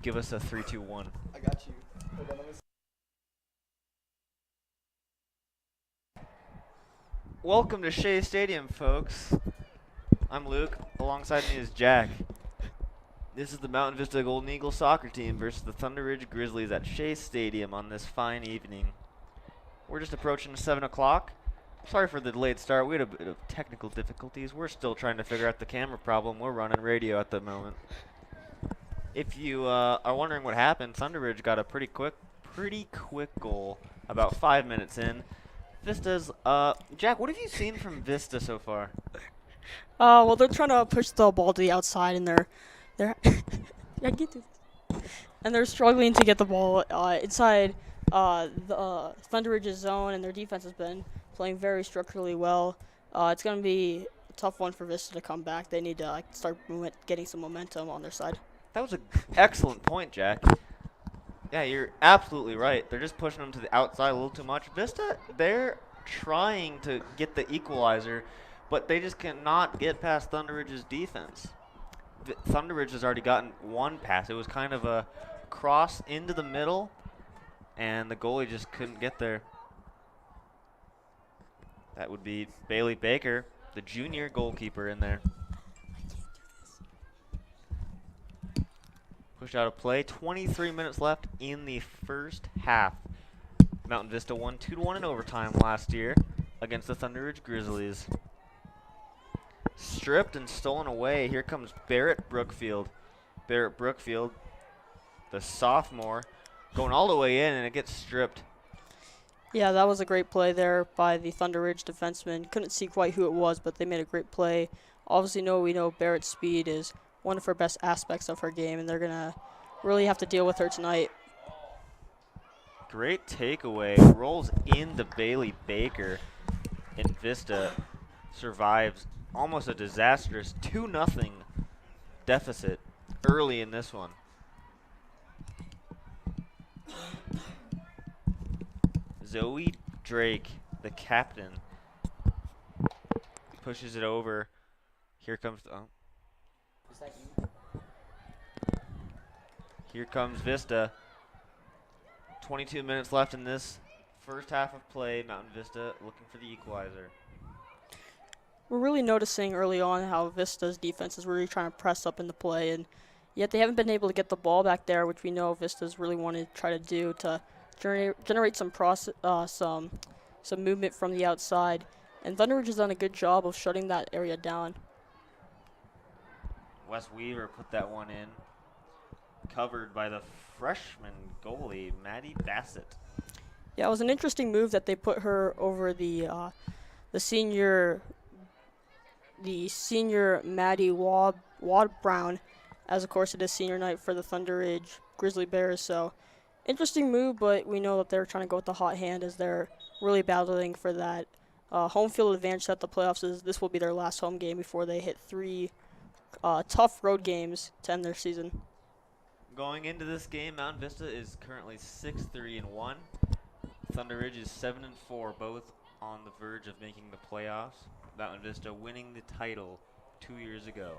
give us a 3-2-1. I got you. Hold on, let me see. Welcome to Shea Stadium, folks. I'm Luke. Alongside me is Jack. This is the Mountain Vista Golden Eagle soccer team versus the Thunder Ridge Grizzlies at Shea Stadium on this fine evening. We're just approaching 7 o'clock. Sorry for the delayed start. We had a bit of technical difficulties. We're still trying to figure out the camera problem. We're running radio at the moment. If you are wondering what happened, Thunder Ridge got a pretty quick goal about 5 minutes in. Vista's, Jack, what have you seen from Vista so far? Well, they're trying to push the ball to the outside, and they're yeah, get to this. And they're struggling to get the ball inside the Thunder Ridge's zone, and their defense has been playing very structurally well. It's going to be a tough one for Vista to come back. They need to start getting some momentum on their side. That was an excellent point, Jack. Yeah, you're absolutely right. They're just pushing them to the outside a little too much. Vista, they're trying to get the equalizer, but they just cannot get past Thunder Ridge's defense. Thunder Ridge has already gotten one pass. It was kind of a cross into the middle, and the goalie just couldn't get there. That would be Bailey Baker, the junior goalkeeper in there. Pushed out of play. 23 minutes left in the first half. Mountain Vista won 2-1 in overtime last year against the Thunder Ridge Grizzlies. Stripped and stolen away. Here comes Barrett Brookfield. Barrett Brookfield, the sophomore, going all the way in, and it gets stripped. Yeah, that was a great play there by the Thunder Ridge defenseman. Couldn't see quite who it was, but they made a great play. Obviously, we know Barrett's speed is one of her best aspects of her game, and they're going to really have to deal with her tonight. Great takeaway. Rolls into Bailey Baker, and Vista survives almost a disastrous 2-0 deficit early in this one. Zoe Drake, the captain, pushes it over. Here comes Here comes Vista. 22 minutes left in this first half of play. Mountain Vista looking for the equalizer. We're really noticing early on how Vista's defense is really trying to press up in the play, and yet they haven't been able to get the ball back there, which we know Vista's really wanted to try to do to generate some movement from the outside. And Thunder Ridge has done a good job of shutting that area down. Wes Weaver put that one in, covered by the freshman goalie, Maddie Bassett. Yeah, it was an interesting move that they put her over the senior Maddie Wad Brown, as of course it is senior night for the Thunder Ridge Grizzly Bears. So interesting move, but we know that they're trying to go with the hot hand as they're really battling for that home field advantage at the playoffs. This will be their last home game before they hit 3 tough road games to end their season. Going into this game, Mountain Vista is currently 6-3-1. Thunder Ridge is 7-4, both on the verge of making the playoffs. Mountain Vista winning the title 2 years ago.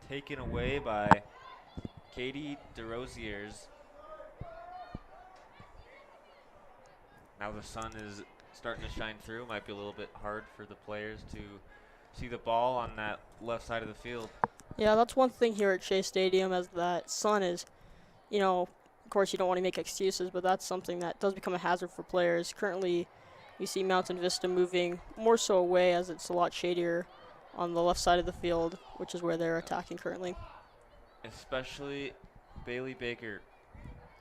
Taken away by Katie DeRosiers. Now the sun is starting to shine through. Might be a little bit hard for the players to see the ball on that left side of the field. Yeah, that's one thing here at Shea Stadium, as that sun is, of course you don't want to make excuses, but that's something that does become a hazard for players. Currently, you see Mountain Vista moving more so away as it's a lot shadier on the left side of the field, which is where they're attacking currently. Especially Bailey Baker.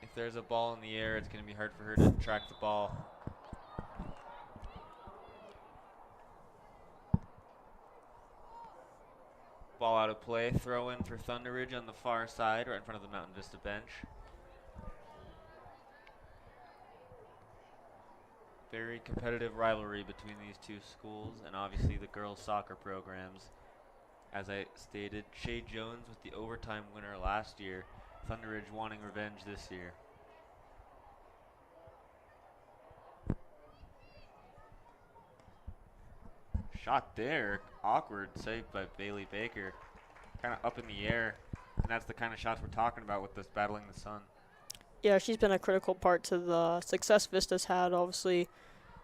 If there's a ball in the air, it's going to be hard for her to track the ball. Ball out of play. Throw in for Thunder Ridge on the far side, right in front of the Mountain Vista bench. Very competitive rivalry between these two schools, and obviously the girls' soccer programs. As I stated, Shay Jones with the overtime winner last year. Thunder Ridge wanting revenge this year. shot there. Awkward save by Bailey Baker. Kind of up in the air. And that's the kind of shots we're talking about with this battling the sun. Yeah, she's been a critical part to the success Vista's had, obviously,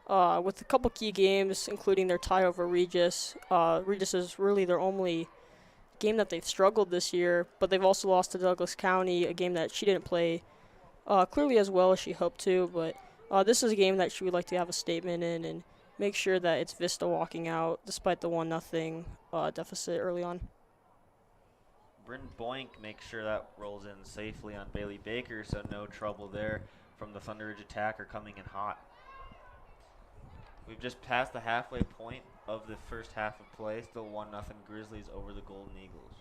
with a couple key games, including their tie over Regis. Regis is really their only game that they've struggled this year, but they've also lost to Douglas County, a game that she didn't play clearly as well as she hoped to, but this is a game that she would like to have a statement in and make sure that it's Vista walking out despite the 1-0 deficit early on. Bryn Boink makes sure that rolls in safely on Bailey Baker, so no trouble there from the Thunder Ridge attacker coming in hot. We've just passed the halfway point of the first half of play. Still 1-0 Grizzlies over the Golden Eagles.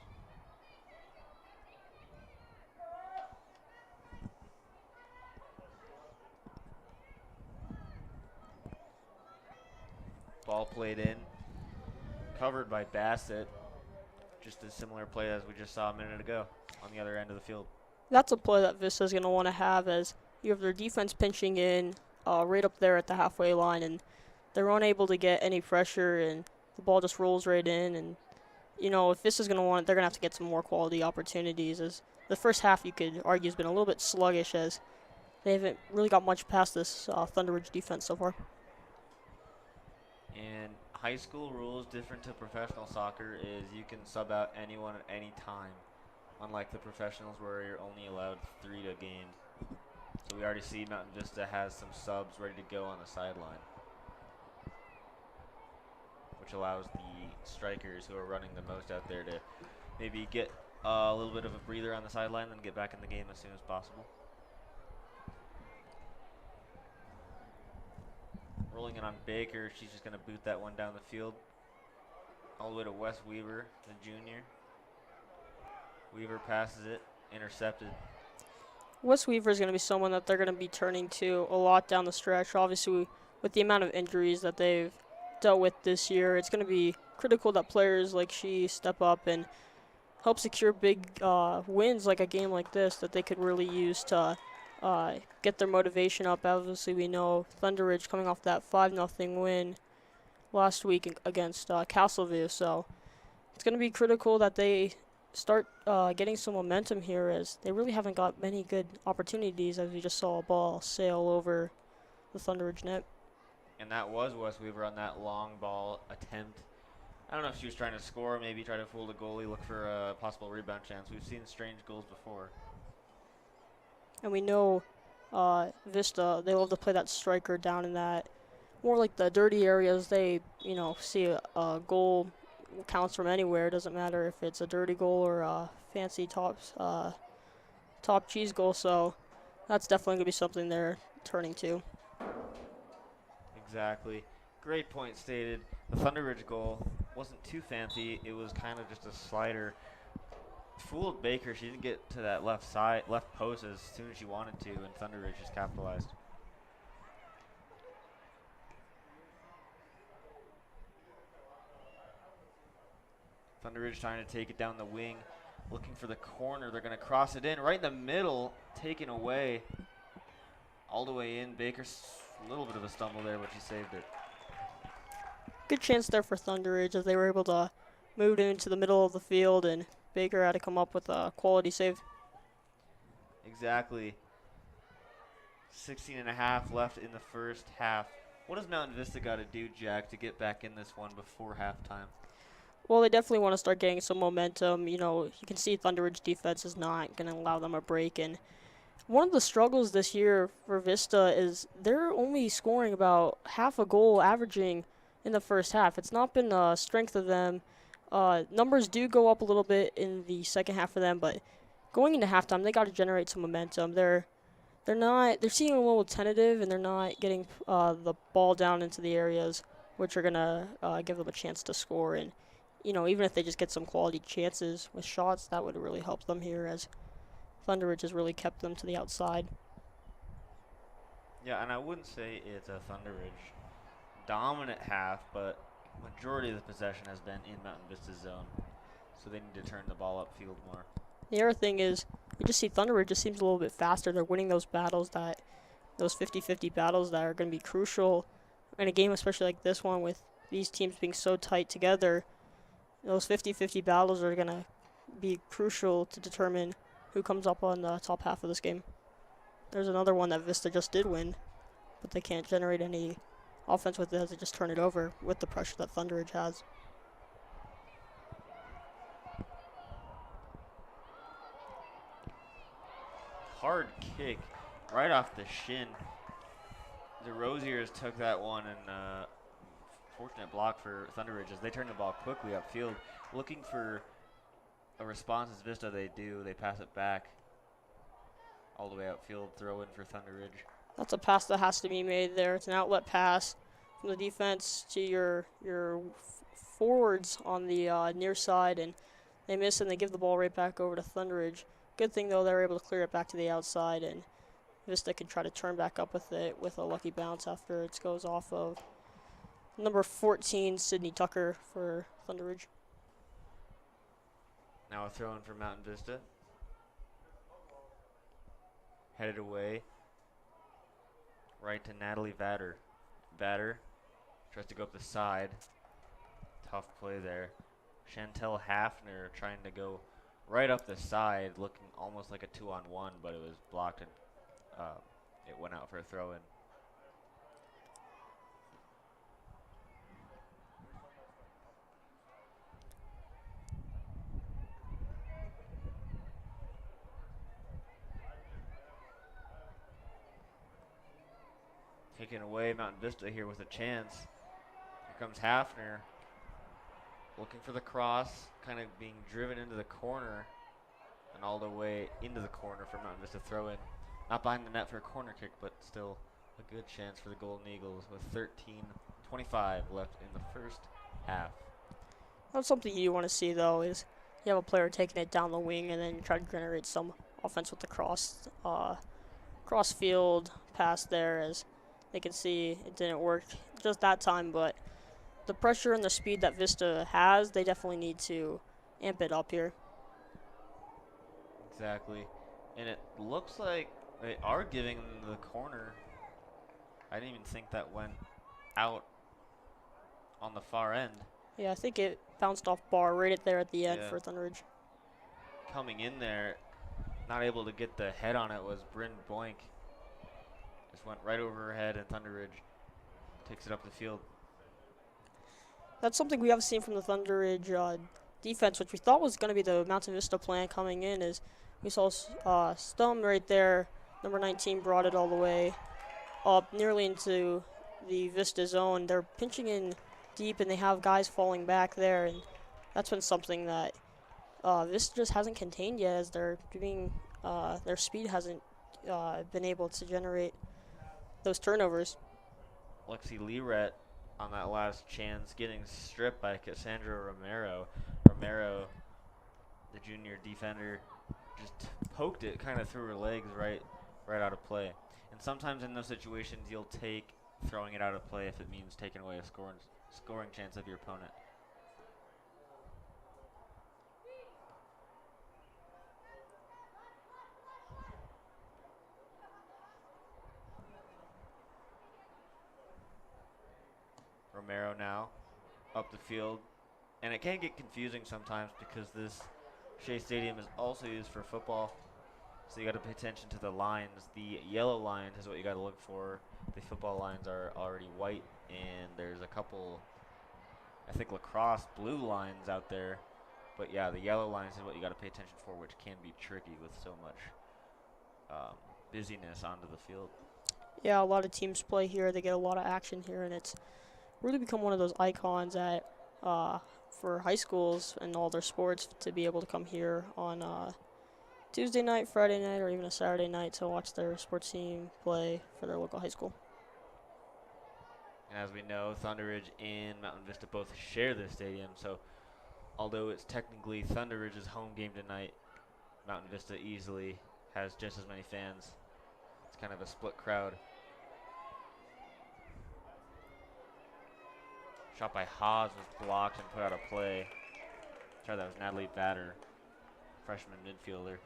Ball played in, covered by Bassett. Just a similar play as we just saw a minute ago on the other end of the field. That's a play that Vista's going to want to have, as you have their defense pinching in right up there at the halfway line, and they're unable to get any pressure, and the ball just rolls right in. And, you know, if Vista's going to want it, they're going to have to get some more quality opportunities, as the first half, you could argue, has been a little bit sluggish, as they haven't really got much past this Thunder Ridge defense so far. And high school rules different to professional soccer is you can sub out anyone at any time, unlike the professionals where you're only allowed 3 a game. So we already see Mountain Vista has some subs ready to go on the sideline, which allows the strikers who are running the most out there to maybe get a little bit of a breather on the sideline and get back in the game as soon as possible. Rolling it on Baker, she's just going to boot that one down the field. All the way to Wes Weaver, the junior. Weaver passes it, intercepted. Wes Weaver is going to be someone that they're going to be turning to a lot down the stretch. Obviously, with the amount of injuries that they've dealt with this year, it's going to be critical that players like she step up and help secure big wins like a game like this that they could really use to get their motivation up. Obviously, we know Thunder Ridge coming off that 5-0 win last week against Castleview, so it's going to be critical that they start getting some momentum here, as they really haven't got many good opportunities, as we just saw a ball sail over the Thunder Ridge net. And that was Wes Weaver on that long ball attempt. I don't know if she was trying to score, maybe try to fool the goalie, look for a possible rebound chance. We've seen strange goals before. And we know Vista, they love to play that striker down in that more like the dirty areas. They, you know, see a goal counts from anywhere. It doesn't matter if it's a dirty goal or a fancy top cheese goal. So that's definitely going to be something they're turning to. Exactly. Great point stated. The Thunder Ridge goal wasn't too fancy. It was kind of just a slider. Fooled Baker. She didn't get to that left post as soon as she wanted to, and Thunder Ridge just capitalized. Thunder Ridge trying to take it down the wing, looking for the corner. They're going to cross it in right in the middle, taken away, all the way in. Baker's a little bit of a stumble there, but she saved it. Good chance there for Thunder Ridge, as they were able to move it into the middle of the field, and Baker had to come up with a quality save. Exactly. 16.5 left in the first half. What does Mountain Vista got to do, Jack, to get back in this one before halftime? Well, they definitely want to start getting some momentum. You know, you can see Thunder Ridge defense is not going to allow them a break. And one of the struggles this year for Vista is they're only scoring about half a goal, averaging in the first half. It's not been a strength of them. Numbers do go up a little bit in the second half for them, but going into halftime, they got to generate some momentum. They're seeming a little tentative, and they're not getting the ball down into the areas which are gonna give them a chance to score. And you know, even if they just get some quality chances with shots, that would really help them here, as Thunder Ridge has really kept them to the outside. Yeah, and I wouldn't say it's a Thunder Ridge dominant half, but majority of the possession has been in Mountain Vista's zone, so they need to turn the ball upfield more. The other thing is, you just see Thunder Ridge just seems a little bit faster. They're winning those battles, those 50-50 battles that are going to be crucial in a game, especially like this one with these teams being so tight together, those 50-50 battles are going to be crucial to determine who comes up on the top half of this game. There's another one that Vista just did win, but they can't generate any offense with it as they just turn it over with the pressure that Thunder Ridge has. Hard kick right off the shin. The Rosiers took that one, and fortunate block for Thunder Ridge as they turn the ball quickly upfield. Looking for a response as Vista, they do. They pass it back all the way outfield, throw in for Thunder Ridge. That's a pass that has to be made there. It's an outlet pass from the defense to your forwards on the near side, and they miss and they give the ball right back over to Thunder Ridge. Good thing, though, they were able to clear it back to the outside, and Vista can try to turn back up with it with a lucky bounce after it goes off of number 14, Sydney Tucker for Thunder Ridge. Now a throw in for Mountain Vista. Headed away. Right to Natalie Vader. Vader tries to go up the side. Tough play there. Chantel Hafner trying to go right up the side, looking almost like a 2-on-1, but it was blocked and it went out for a throw in. Taken away, Mountain Vista here with a chance. Here comes Hafner. Looking for the cross, kind of being driven into the corner and all the way into the corner for Mountain Vista throw in. Not behind the net for a corner kick, but still a good chance for the Golden Eagles with 13:25 left in the first half. That's something you want to see, though, is you have a player taking it down the wing and then try to generate some offense with the cross field pass there. As they can see, it didn't work just that time, but the pressure and the speed that Vista has, they definitely need to amp it up here. Exactly. And it looks like they are giving them the corner. I didn't even think that went out on the far end. Yeah, I think it bounced off bar right there at the end Yeah. for Thunder Ridge. Coming in there, not able to get the head on it was Bryn Boink. Just went right over her head, and Thunder Ridge takes it up the field. That's something we haven't seen from the Thunder Ridge defense, which we thought was going to be the Mountain Vista plan coming in. Is we saw Stum right there, number 19, brought it all the way up nearly into the Vista zone. They're pinching in deep, and they have guys falling back there, and that's been something that Vista just hasn't contained yet, as they're doing their speed hasn't been able to generate those turnovers. Lexi Leeret on that last chance getting stripped by Cassandra Romero. Romero, the junior defender, just poked it kind of through her legs right out of play. And sometimes in those situations you'll take throwing it out of play if it means taking away a scoring chance of your opponent. Romero now up the field, and it can get confusing sometimes because this Shea Stadium is also used for football, so you got to pay attention to the lines. The yellow line is what you got to look for. The football lines are already white, and there's a couple, I think, lacrosse blue lines out there, but yeah, the yellow lines is what you got to pay attention for, which can be tricky with so much busyness onto the field. Yeah, a lot of teams play here. They get a lot of action here, and it's really become one of those icons at for high schools and all their sports to be able to come here on Tuesday night, Friday night, or even a Saturday night to watch their sports team play for their local high school. And as we know, Thunder Ridge and Mountain Vista both share this stadium, so although it's technically Thunder Ridge's home game tonight, Mountain Vista easily has just as many fans. It's kind of a split crowd. Shot by Haas was blocked and put out of play. Sorry, that was Natalie Batter, freshman midfielder.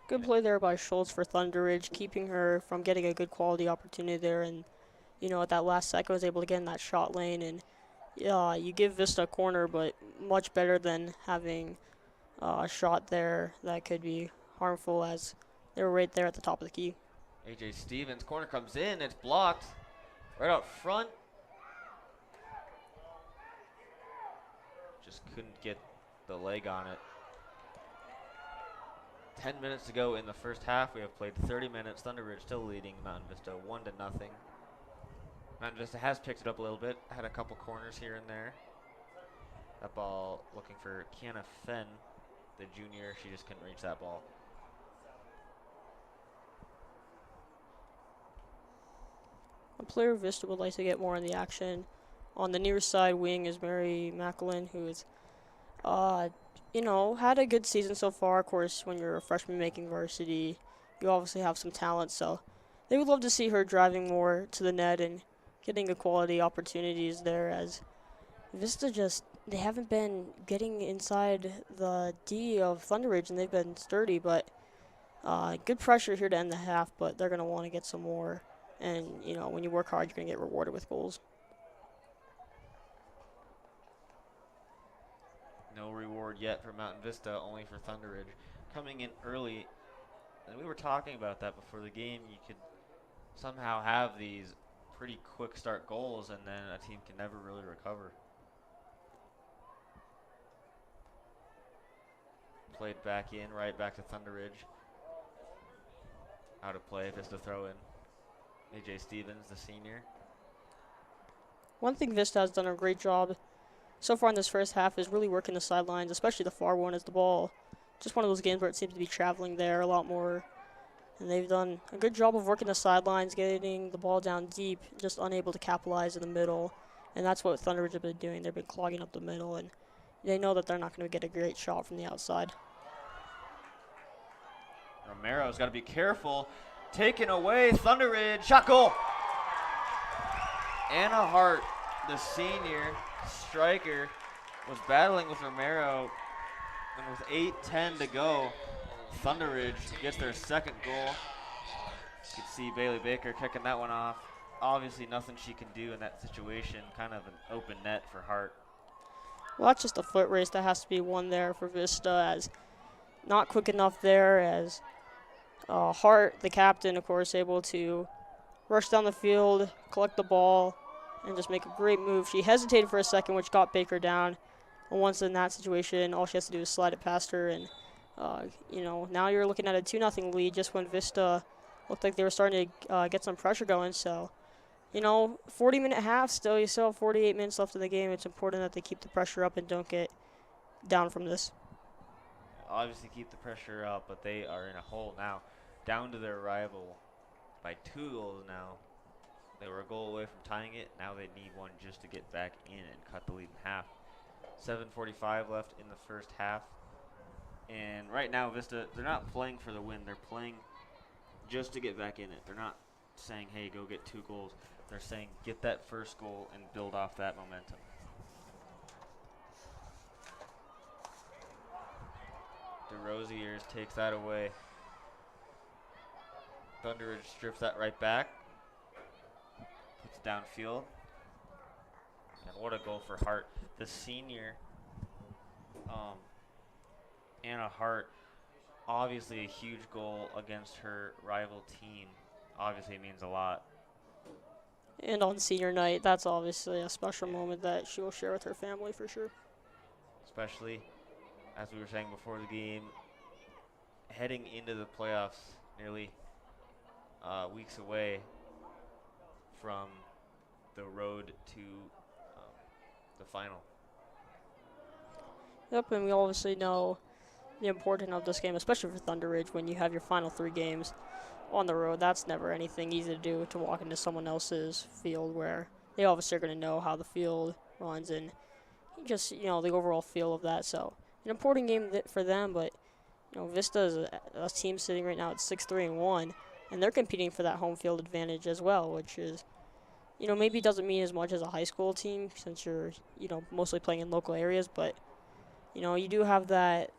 Good play there by Schultz for Thunder Ridge, keeping her from getting a good quality opportunity there. And, you know, at that last second, was able to get in that shot lane. And you give Vista a corner, but much better than having a shot there that could be harmful, as they were right there at the top of the key. AJ Stevens, corner comes in, it's blocked. Right out front. Just couldn't get the leg on it. 10 minutes to go in the first half. We have played 30 minutes. Thunder Ridge still leading Mountain Vista 1-0. Mountain Vista has picked it up a little bit. Had a couple corners here and there. That ball looking for Kiana Fenn, the junior. She just couldn't reach that ball. A player Vista would like to get more in the action. On the near side wing is Mary Macklin, who is, had a good season so far. Of course, when you're a freshman making varsity, you obviously have some talent, so they would love to see her driving more to the net and getting equality opportunities there, as Vista they haven't been getting inside the D of Thunder Ridge, and they've been sturdy, but good pressure here to end the half, but they're going to want to get some more. And, when you work hard, you're going to get rewarded with goals. No reward yet for Mountain Vista, only for Thunder Ridge. Coming in early, and we were talking about that before the game, you could somehow have these pretty quick start goals, and then a team can never really recover. Played back in, right back to Thunder Ridge. Out of play, Vista throw in. AJ Stevens, the senior. One thing Vista has done a great job so far in this first half is really working the sidelines, especially the far one, as the ball, just one of those games where it seems to be traveling there a lot more. And they've done a good job of working the sidelines, getting the ball down deep, just unable to capitalize in the middle. And that's what Thunder Ridge have been doing. They've been clogging up the middle, and they know that they're not going to get a great shot from the outside. Romero's got to be careful. Taken away, Thunder Ridge, shot goal. Anna Hart, the senior striker, was battling with Romero, and with 8:10 to go, Thunder Ridge gets their second goal. You can see Bailey Baker kicking that one off. Obviously nothing she can do in that situation, kind of an open net for Hart. Well, that's just a foot race that has to be won there for Vista, as not quick enough there, as Hart, the captain, of course, able to rush down the field, collect the ball, and just make a great move. She hesitated for a second, which got Baker down. And once in that situation, all she has to do is slide it past her. And, now you're looking at a 2-0 lead just when Vista looked like they were starting to get some pressure going. So, 40-minute half still. You still have 48 minutes left in the game. It's important that they keep the pressure up and don't get down from this. Obviously keep the pressure up, but they are in a hole now. Down to their rival by 2 goals now. They were a goal away from tying it. Now they need one just to get back in and cut the lead in half. 7:45 left in the first half. And right now, Vista, they're not playing for the win. They're playing just to get back in it. They're not saying, hey, go get 2 goals. They're saying, get that first goal and build off that momentum. DeRosiers takes that away. Thunder Ridge strips that right back. Puts it downfield. And what a goal for Hart. The senior, Anna Hart, obviously a huge goal against her rival team. Obviously it means a lot. And on senior night, that's obviously a special moment that she will share with her family for sure. Especially, as we were saying before the game, heading into the playoffs, nearly weeks away from the road to the final. Yep, and we obviously know the importance of this game, especially for Thunder Ridge, when you have your final 3 games on the road. That's never anything easy to do, to walk into someone else's field where they obviously are going to know how the field runs and just, the overall feel of that. So, an important game for them, but, Vista is a team sitting right now at 6-3-1, and they're competing for that home field advantage as well, which is, maybe doesn't mean as much as a high school team since you're, mostly playing in local areas, but, you do have that,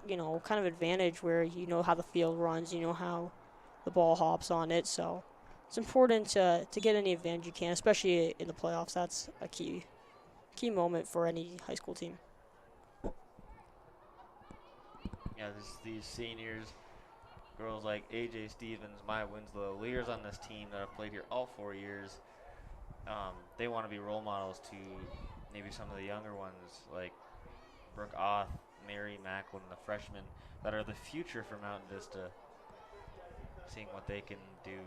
kind of advantage where you know how the field runs, you know how the ball hops on it. So it's important to get any advantage you can, especially in the playoffs. That's a key key moment for any high school team. Yeah, these seniors, girls like AJ Stevens, Maya Winslow, leaders on this team that have played here all 4 years. They want to be role models to maybe some of the younger ones like Brooke Oth, Mary Macklin, the freshmen that are the future for Mountain Vista, seeing what they can do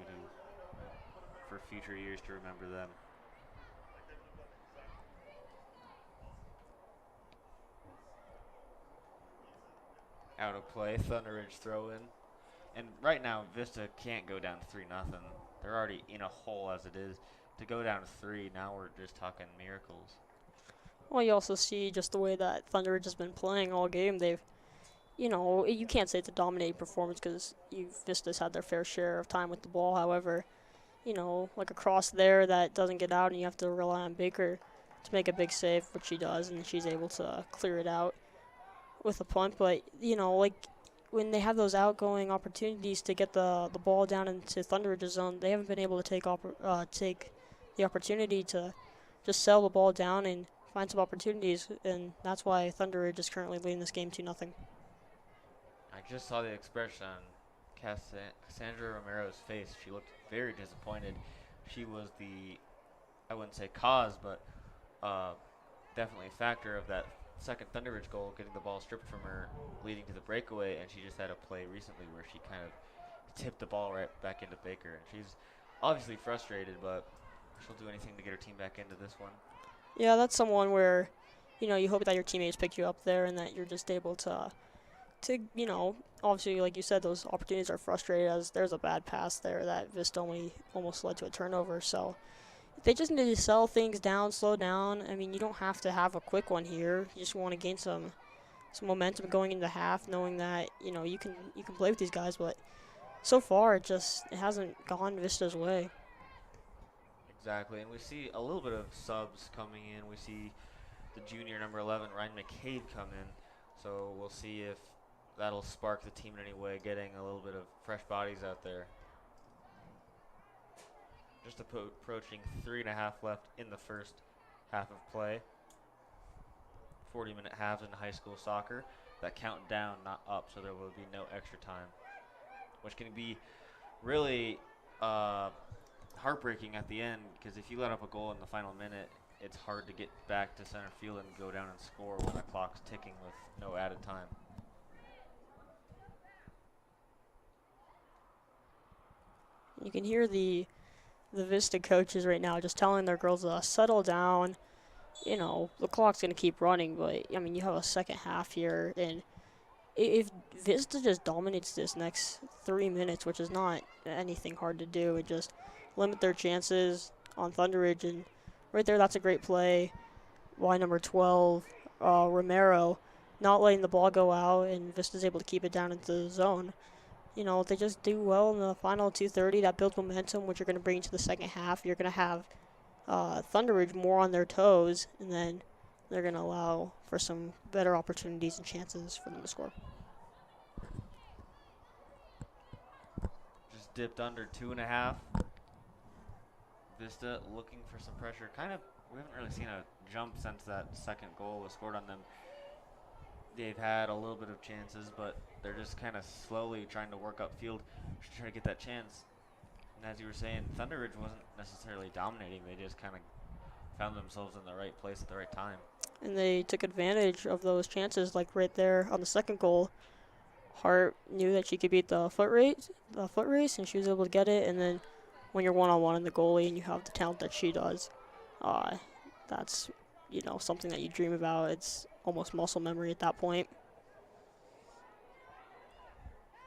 for future years to remember them. Out of play, Thunder Ridge throw in. And right now, Vista can't go down 3-0. They're already in a hole as it is. To go down 3, now we're just talking miracles. Well, you also see just the way that Thunder Ridge has been playing all game. They've, you can't say it's a dominating performance because Vista's had their fair share of time with the ball. However, like a cross there that doesn't get out, and you have to rely on Baker to make a big save, which she does, and she's able to clear it out with a punt. But like when they have those outgoing opportunities to get the ball down into Thunder Ridge's zone, they haven't been able to take the opportunity to just sell the ball down and find some opportunities, and that's why Thunder Ridge is currently leading this game 2-0. I just saw the expression on Cassandra Romero's face. She looked very disappointed. She was I wouldn't say cause, but definitely a factor of that second Thunder Ridge goal, getting the ball stripped from her, leading to the breakaway, and she just had a play recently where she kind of tipped the ball right back into Baker, and she's obviously frustrated, but she'll do anything to get her team back into this one. Yeah, that's someone where, you hope that your teammates pick you up there and that you're just able to obviously, like you said, those opportunities are frustrated as there's a bad pass there that Vista only almost led to a turnover. So they just need to sell things down, slow down. I mean, you don't have to have a quick one here. You just want to gain some momentum going into half, knowing that you can play with these guys. But so far, it hasn't gone Vista's way. Exactly, and we see a little bit of subs coming in. We see the junior number 11, Ryan McCabe, come in. So we'll see if that'll spark the team in any way, getting a little bit of fresh bodies out there. Just approaching 3.5 left in the first half of play. 40-minute halves in high school soccer that count down, not up, so there will be no extra time, which can be really heartbreaking at the end, because if you let up a goal in the final minute, it's hard to get back to center field and go down and score when the clock's ticking with no added time. You can hear the Vista coaches right now just telling their girls to settle down. The clock's going to keep running, but, I mean, you have a second half here, and if Vista just dominates this next 3 minutes, which is not anything hard to do, and just limit their chances on Thunder Ridge, and right there, that's a great play by number 12, Romero, not letting the ball go out, and Vista's able to keep it down into the zone. They just do well in the final 2:30. That builds momentum, which you're going to bring into the second half. You're going to have Thunder Ridge more on their toes, and then they're going to allow for some better opportunities and chances for them to score. Just dipped under 2.5. Vista looking for some pressure. We haven't really seen a jump since that second goal was scored on them. They've had a little bit of chances, but they're just kind of slowly trying to work upfield to try to get that chance. And as you were saying, Thunder Ridge wasn't necessarily dominating. They just kind of found themselves in the right place at the right time. And they took advantage of those chances, like right there on the second goal. Hart knew that she could beat the foot race, and she was able to get it. And then when you're one-on-one in the goalie and you have the talent that she does, that's something that you dream about. It's almost muscle memory at that point.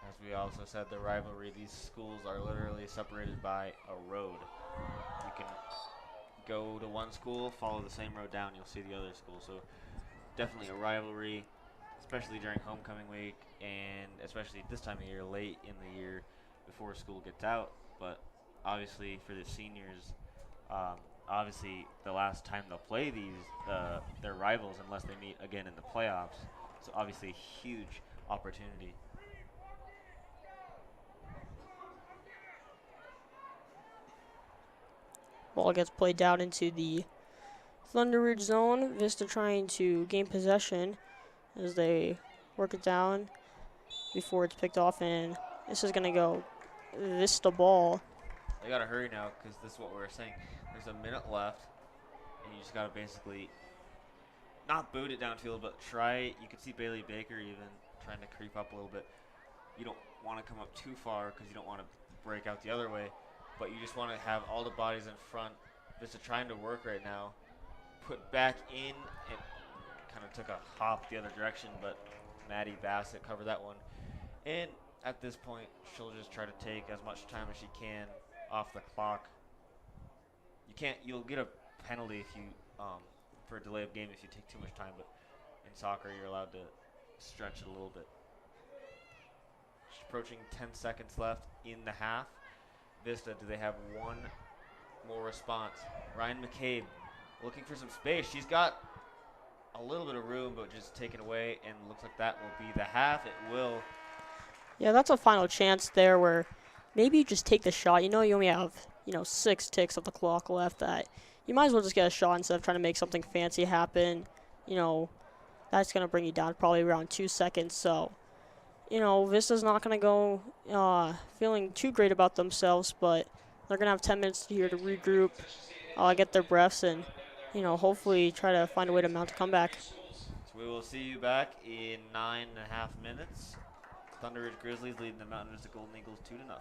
As we also said, the rivalry, these schools are literally separated by a road. You can go to one school, follow the same road down, you'll see the other school. So definitely a rivalry, especially during homecoming week, and especially this time of year, late in the year before school gets out. But obviously for the seniors, obviously the last time they'll play their rivals unless they meet again in the playoffs. So obviously a huge opportunity. Ball gets played down into the Thunder Ridge zone. Vista trying to gain possession as they work it down before it's picked off, and this is going to go Vista ball. They gotta hurry now because this is what we were saying. There's a minute left, and you just gotta basically not boot it downfield, but try. You can see Bailey Baker even trying to creep up a little bit. You don't want to come up too far because you don't want to break out the other way, but you just want to have all the bodies in front. Vista trying to work right now. Put back in, and kind of took a hop the other direction, but Maddie Bassett covered that one. And at this point, she'll just try to take as much time as she can off the clock. You'll get a penalty if you, for a delay of game if you take too much time, but in soccer, you're allowed to stretch it a little bit. Just approaching 10 seconds left in the half. Vista, do they have one more response? Ryan McCabe looking for some space. She's got a little bit of room, but just taken away, and looks like that will be the half. It will. Yeah, that's a final chance there where maybe you just take the shot. You know you only have, 6 ticks of the clock left. That you might as well just get a shot instead of trying to make something fancy happen. That's going to bring you down probably around 2 seconds. So, Vista's not going to go feeling too great about themselves, but they're going to have 10 minutes here to regroup, get their breaths, and, hopefully try to find a way to mount a comeback. So we will see you back in 9.5 minutes. Thunder Ridge Grizzlies leading the Mountain Vista Golden Eagles 2-0.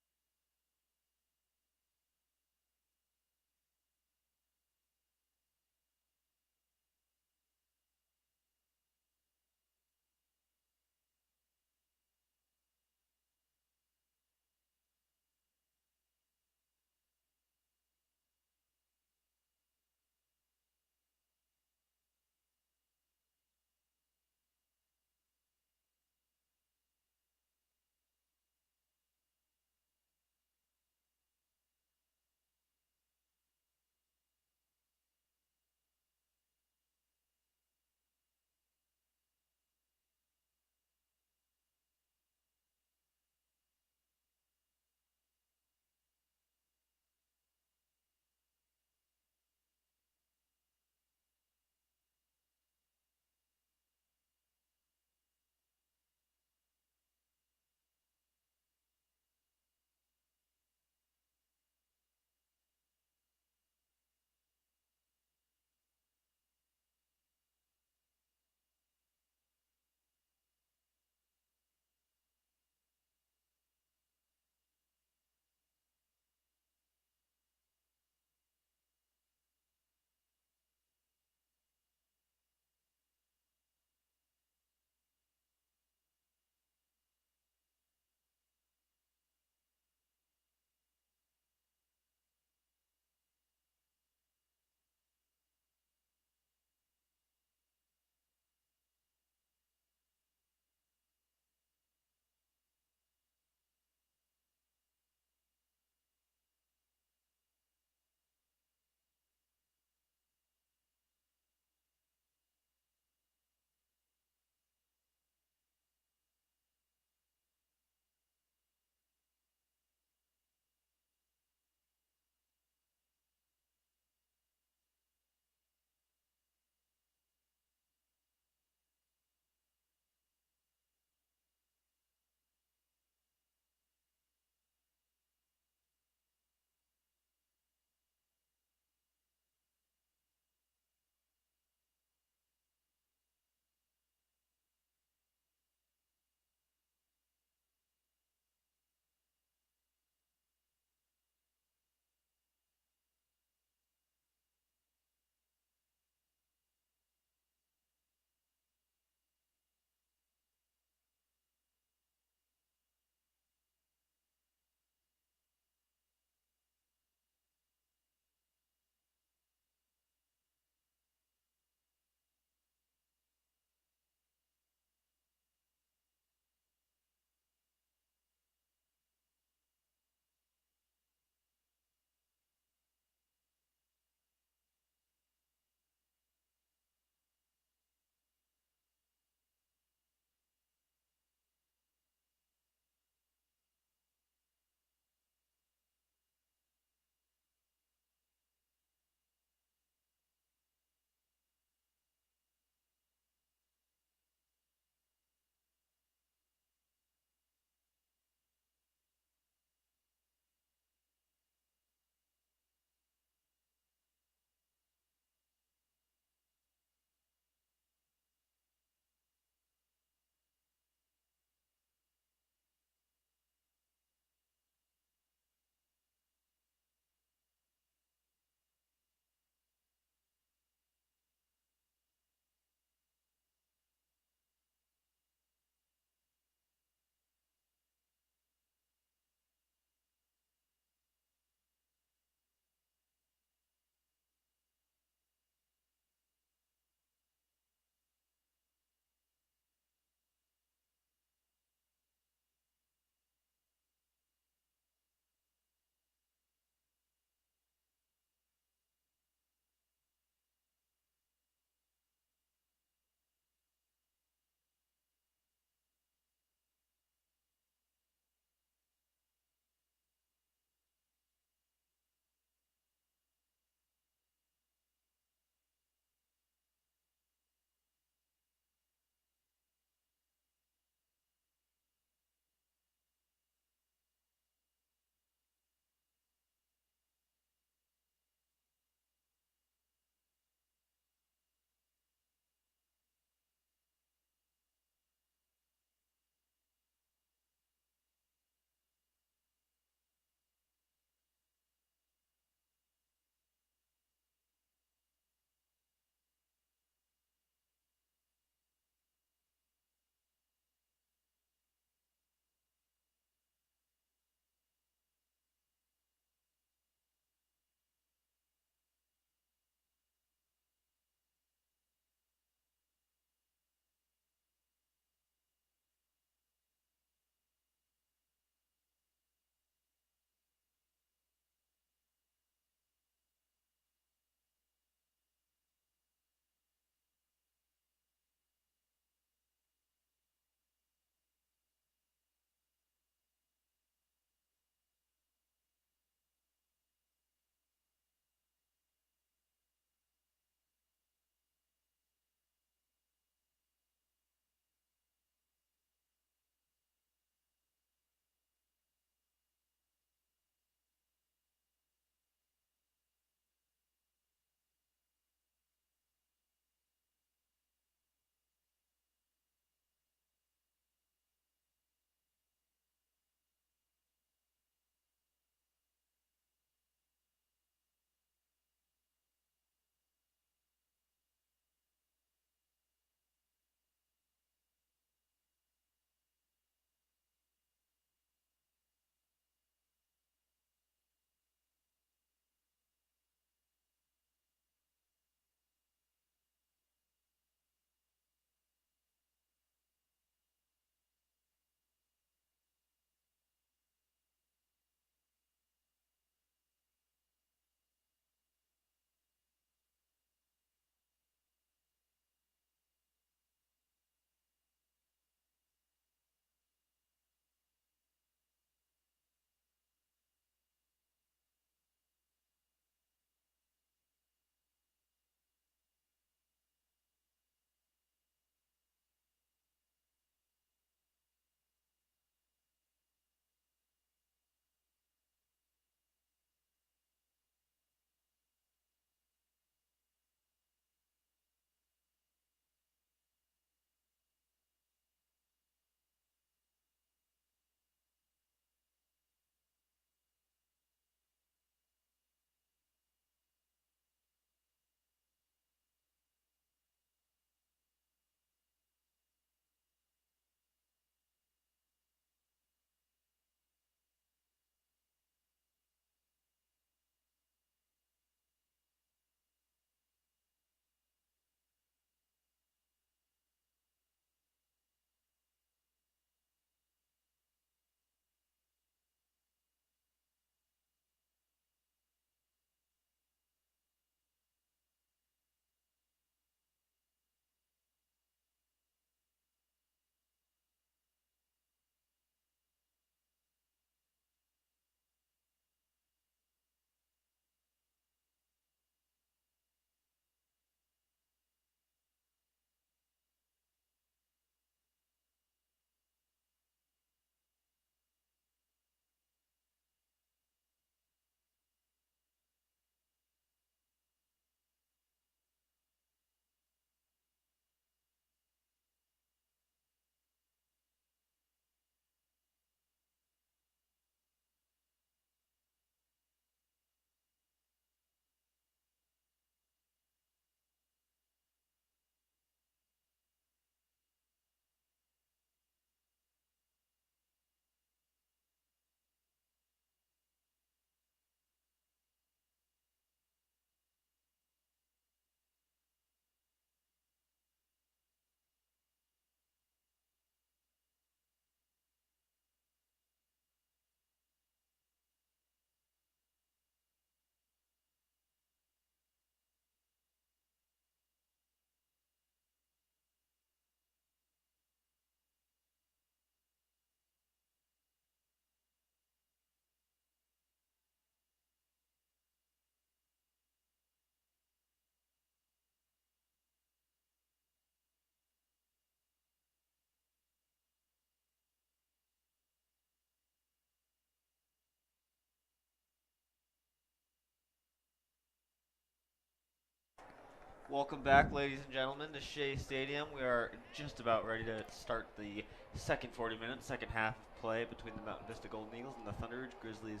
Welcome back, ladies and gentlemen, to Shea Stadium. We are just about ready to start the second 40 minutes, second half of play between the Mountain Vista Golden Eagles and the Thunder Ridge Grizzlies.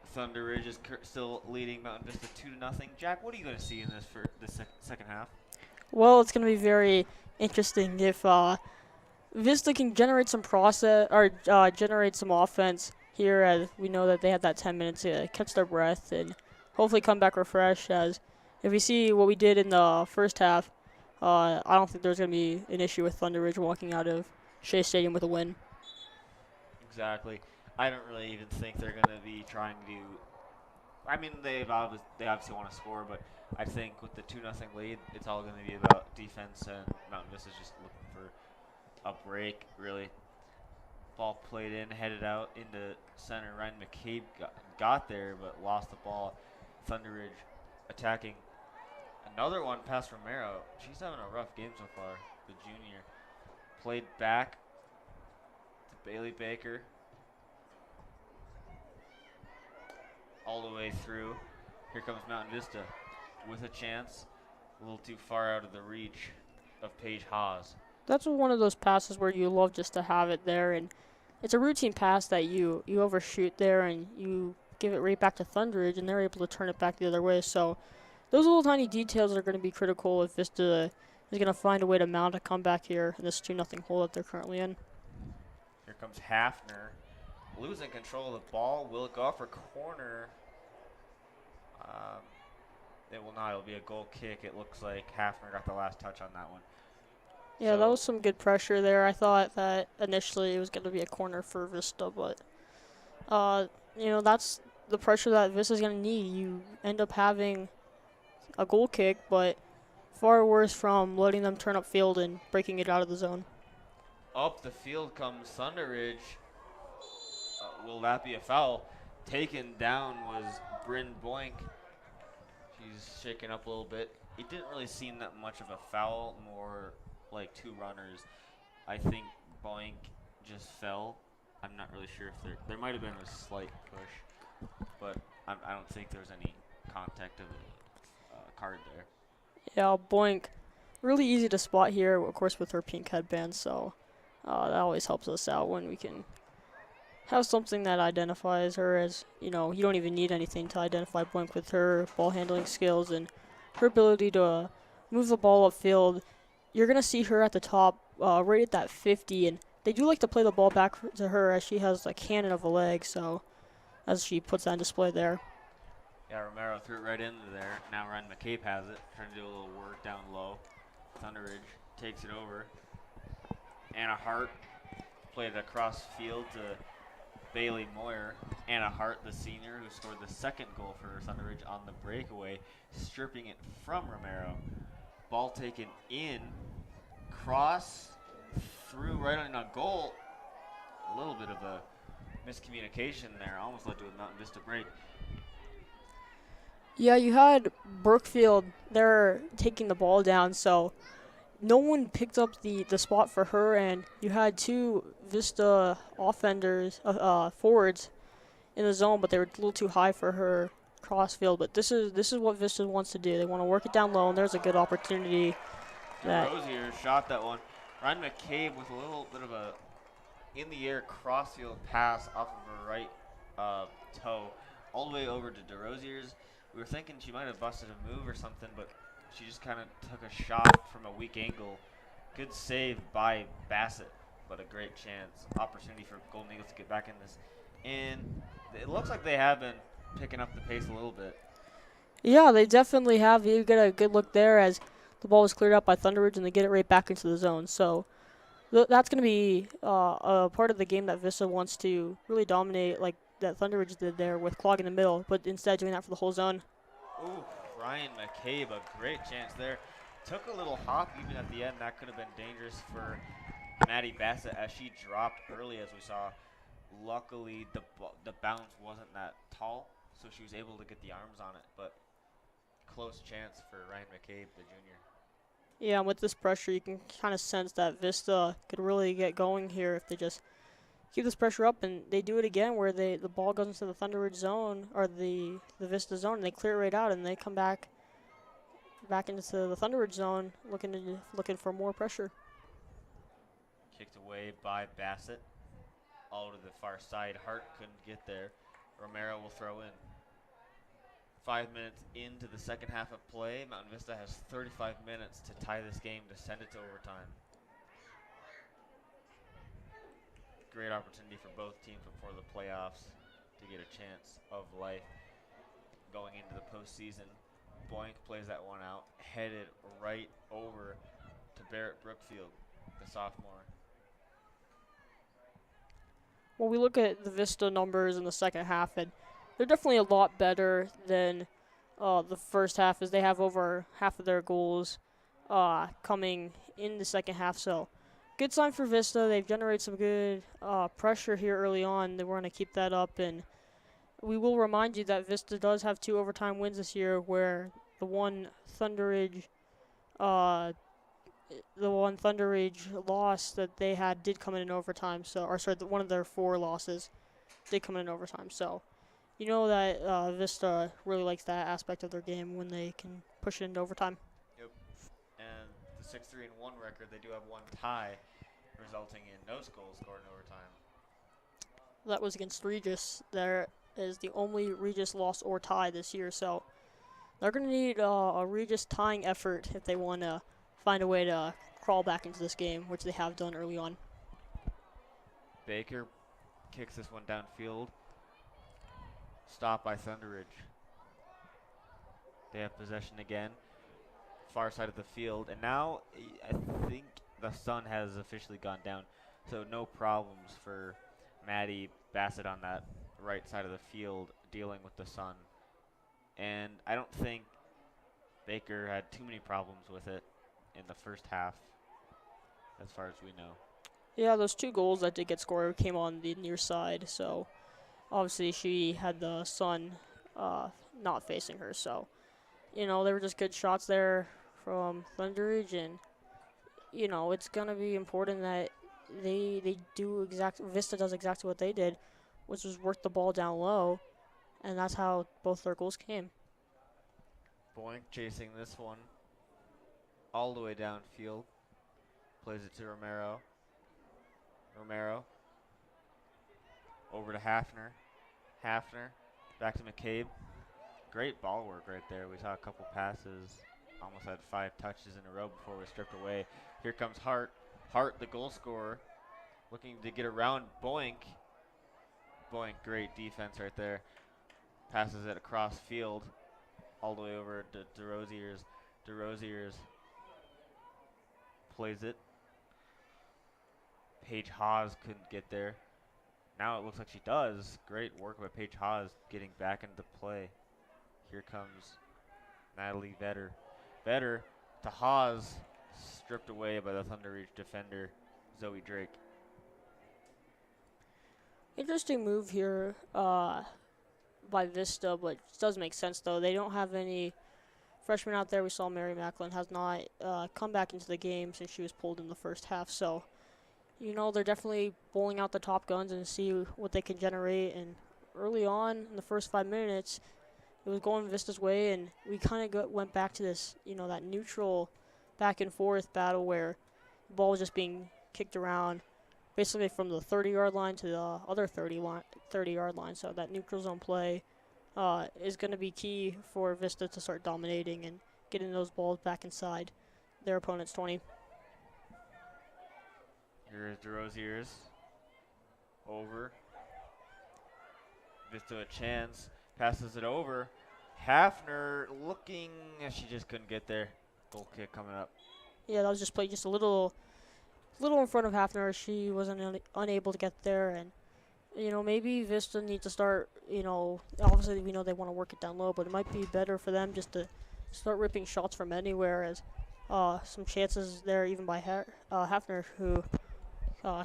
Thunder Ridge is still leading Mountain Vista 2-0. Jack, what are you going to see in this for the second half? Well, it's going to be very interesting if Vista can generate some generate some offense here, as we know that they had that 10 minutes to catch their breath and hopefully come back refreshed. As if we see what we did in the first half, I don't think there's going to be an issue with Thunder Ridge walking out of Shea Stadium with a win. Exactly. I don't really even think they're going to be trying to. I mean, they obviously want to score, but I think with the 2-0 lead, it's all going to be about defense, and Mountain Vista's just looking for a break, really. Ball played in, headed out into center. Ryan McCabe got there, but lost the ball. Thunder Ridge attacking. Another one past Romero. She's having a rough game so far, the junior. Played back to Bailey Baker. All the way through. Here comes Mountain Vista with a chance. A little too far out of the reach of Paige Haas. That's one of those passes where you love just to have it there, and it's a routine pass that you overshoot there and you give it right back to Thunder Ridge, and they're able to turn it back the other way. So those little tiny details are going to be critical if Vista is going to find a way to mount a comeback here in this 2-0 hole that they're currently in. Here comes Hafner, losing control of the ball. Will it go off for corner? It will not. It'll be a goal kick. It looks like Hafner got the last touch on that one. Yeah, So that was some good pressure there. I thought that initially it was going to be a corner for Vista, but that's the pressure that Vista's going to need. You end up having a goal kick, but far worse from letting them turn upfield and breaking it out of the zone. Up the field comes Thunder Ridge. Will that be a foul? Taken down was Bryn Boink. She's shaken up a little bit. It didn't really seem that much of a foul, more like two runners. I think Boink just fell. I'm not really sure if there might have been a slight push, but I don't think there was any contact of a card there. Yeah, Boink, really easy to spot here, of course, with her pink headband, so that always helps us out when we can have something that identifies her as, you don't even need anything to identify Boink with her ball handling skills and her ability to move the ball upfield. You're going to see her at the top, right at that 50, and they do like to play the ball back to her as she has a cannon of a leg, so as she puts that on display there. Yeah, Romero threw it right into there. Now Ryan McCabe has it, trying to do a little work down low. Thunder Ridge takes it over. Anna Hart played it across field to Bailey Moyer. Anna Hart, the senior, who scored the second goal for Thunder Ridge on the breakaway, stripping it from Romero. Ball taken in, cross, through right on a goal. A little bit of a miscommunication there, almost led to a Mountain Vista break. Yeah, you had Brookfield there taking the ball down, so no one picked up the spot for her, and you had two Vista offenders, forwards in the zone, but they were a little too high for her crossfield. But this is what Vista wants to do. They want to work it down low, and there's a good opportunity. Rosier shot that one. Ryan McCabe with a little bit of a in-the-air crossfield pass off of her right toe all the way over to DeRozier's. We were thinking she might have busted a move or something, but she just kind of took a shot from a weak angle. Good save by Bassett, but a great chance. Opportunity for Golden Eagles to get back in this. And it looks like they have been picking up the pace a little bit. Yeah, they definitely have. You get a good look there as the ball was cleared out by Thunder Ridge, and they get it right back into the zone. So that's going to be a part of the game that Vista wants to really dominate, like that Thunder Ridge did there with clogging the middle, but instead doing that for the whole zone. Ooh, Ryan McCabe, a great chance there. Took a little hop even at the end. That could have been dangerous for Maddie Bassett as she dropped early, as we saw. Luckily, the bounce wasn't that tall, so she was able to get the arms on it, but close chance for Ryan McCabe, the junior. Yeah, and with this pressure, you can kind of sense that Vista could really get going here if they just keep this pressure up, and they do it again where the ball goes into the Thunder Ridge zone, or the Vista zone, and they clear it right out, and they come back back into the Thunder Ridge zone, looking for more pressure. Kicked away by Bassett. All to the far side. Hart couldn't get there. Romero will throw in. 5 minutes into the second half of play. Mountain Vista has 35 minutes to tie this game to send it to overtime. Great opportunity for both teams before the playoffs to get a chance of life going into the postseason. Boink plays that one out, headed right over to Barrett Brookfield, the sophomore. Well, we look at the Vista numbers in the second half, and they're definitely a lot better than the first half, as they have over half of their goals coming in the second half. So, good sign for Vista. They've generated some good pressure here early on. They want to keep that up, and we will remind you that Vista does have 2 overtime wins this year, where the one Thunder Ridge loss that they had did come in overtime. So, one of their 4 losses did come in overtime. So, you know that Vista really likes that aspect of their game when they can push it into overtime. Yep. And the 6-3-1 record, they do have one tie, resulting in no goals scored in overtime. That was against Regis. There is the only Regis loss or tie this year. So, they're going to need a Regis tying effort if they want to find a way to crawl back into this game, which they have done early on. Baker kicks this one downfield. Stopped by Thunder Ridge. They have possession again. Far side of the field. And now I think the sun has officially gone down. So no problems for Maddie Bassett on that right side of the field dealing with the sun. And I don't think Baker had too many problems with it in the first half, as far as we know. Yeah, those 2 goals that did get scored came on the near side. So, obviously, she had the sun not facing her. So, they were just good shots there from Thunder Ridge. And, it's going to be important that Vista does exactly what they did, which was work the ball down low. And that's how both their goals came. Boink chasing this one all the way downfield. Plays it to Romero. Romero over to Hafner. Hafner back to McCabe. Great ball work right there. We saw a couple passes. Almost had 5 touches in a row before we stripped away. Here comes Hart. Hart, the goal scorer, looking to get around Boink. Boink, great defense right there. Passes it across field all the way over to DeRosiers. DeRosiers plays it. Paige Haas couldn't get there. Now it looks like she does. Great work by Paige Haas getting back into play. Here comes Natalie Vetter. Vetter to Haas, stripped away by the Thunder Ridge defender, Zoe Drake. Interesting move here by Vista, but it does make sense, though. They don't have any freshmen out there. We saw Mary Macklin has not come back into the game since she was pulled in the first half. So, they're definitely bowling out the top guns and see what they can generate. And early on, in the first 5 minutes, it was going Vista's way, and we kind of went back to this, that neutral back and forth battle where the ball was just being kicked around basically from the 30-yard line to the other 30-yard line. So that neutral zone play is going to be key for Vista to start dominating and getting those balls back inside their opponent's 20. Here's DeRosiers. Over. Vista a chance. Passes it over. Hafner looking. She just couldn't get there. Goal kick coming up. Yeah, that was just played just a little in front of Hafner. She wasn't unable to get there. And, maybe Vista needs to start, obviously we know they want to work it down low, but it might be better for them just to start ripping shots from anywhere, as some chances there even by Hafner, who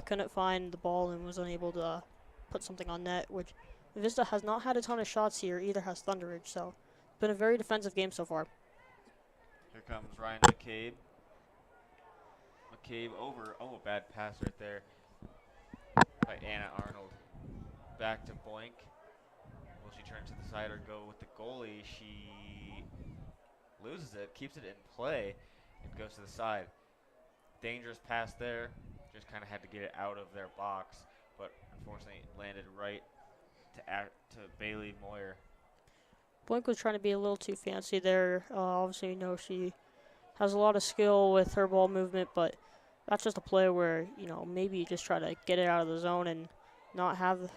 couldn't find the ball and was unable to put something on net, which Vista has not had a ton of shots here. Either has Thunder Ridge, so it's been a very defensive game so far. Here comes Ryan McCabe. McCabe over. Oh, a bad pass right there by Anna Arnold. Back to Boink. Will she turn to the side or go with the goalie? She loses it, keeps it in play, and goes to the side. Dangerous pass there. Just kind of had to get it out of their box, but unfortunately it landed right to Bailey Moyer. Blink was trying to be a little too fancy there. Obviously, she has a lot of skill with her ball movement, but that's just a play where, maybe you just try to get it out of the zone and not have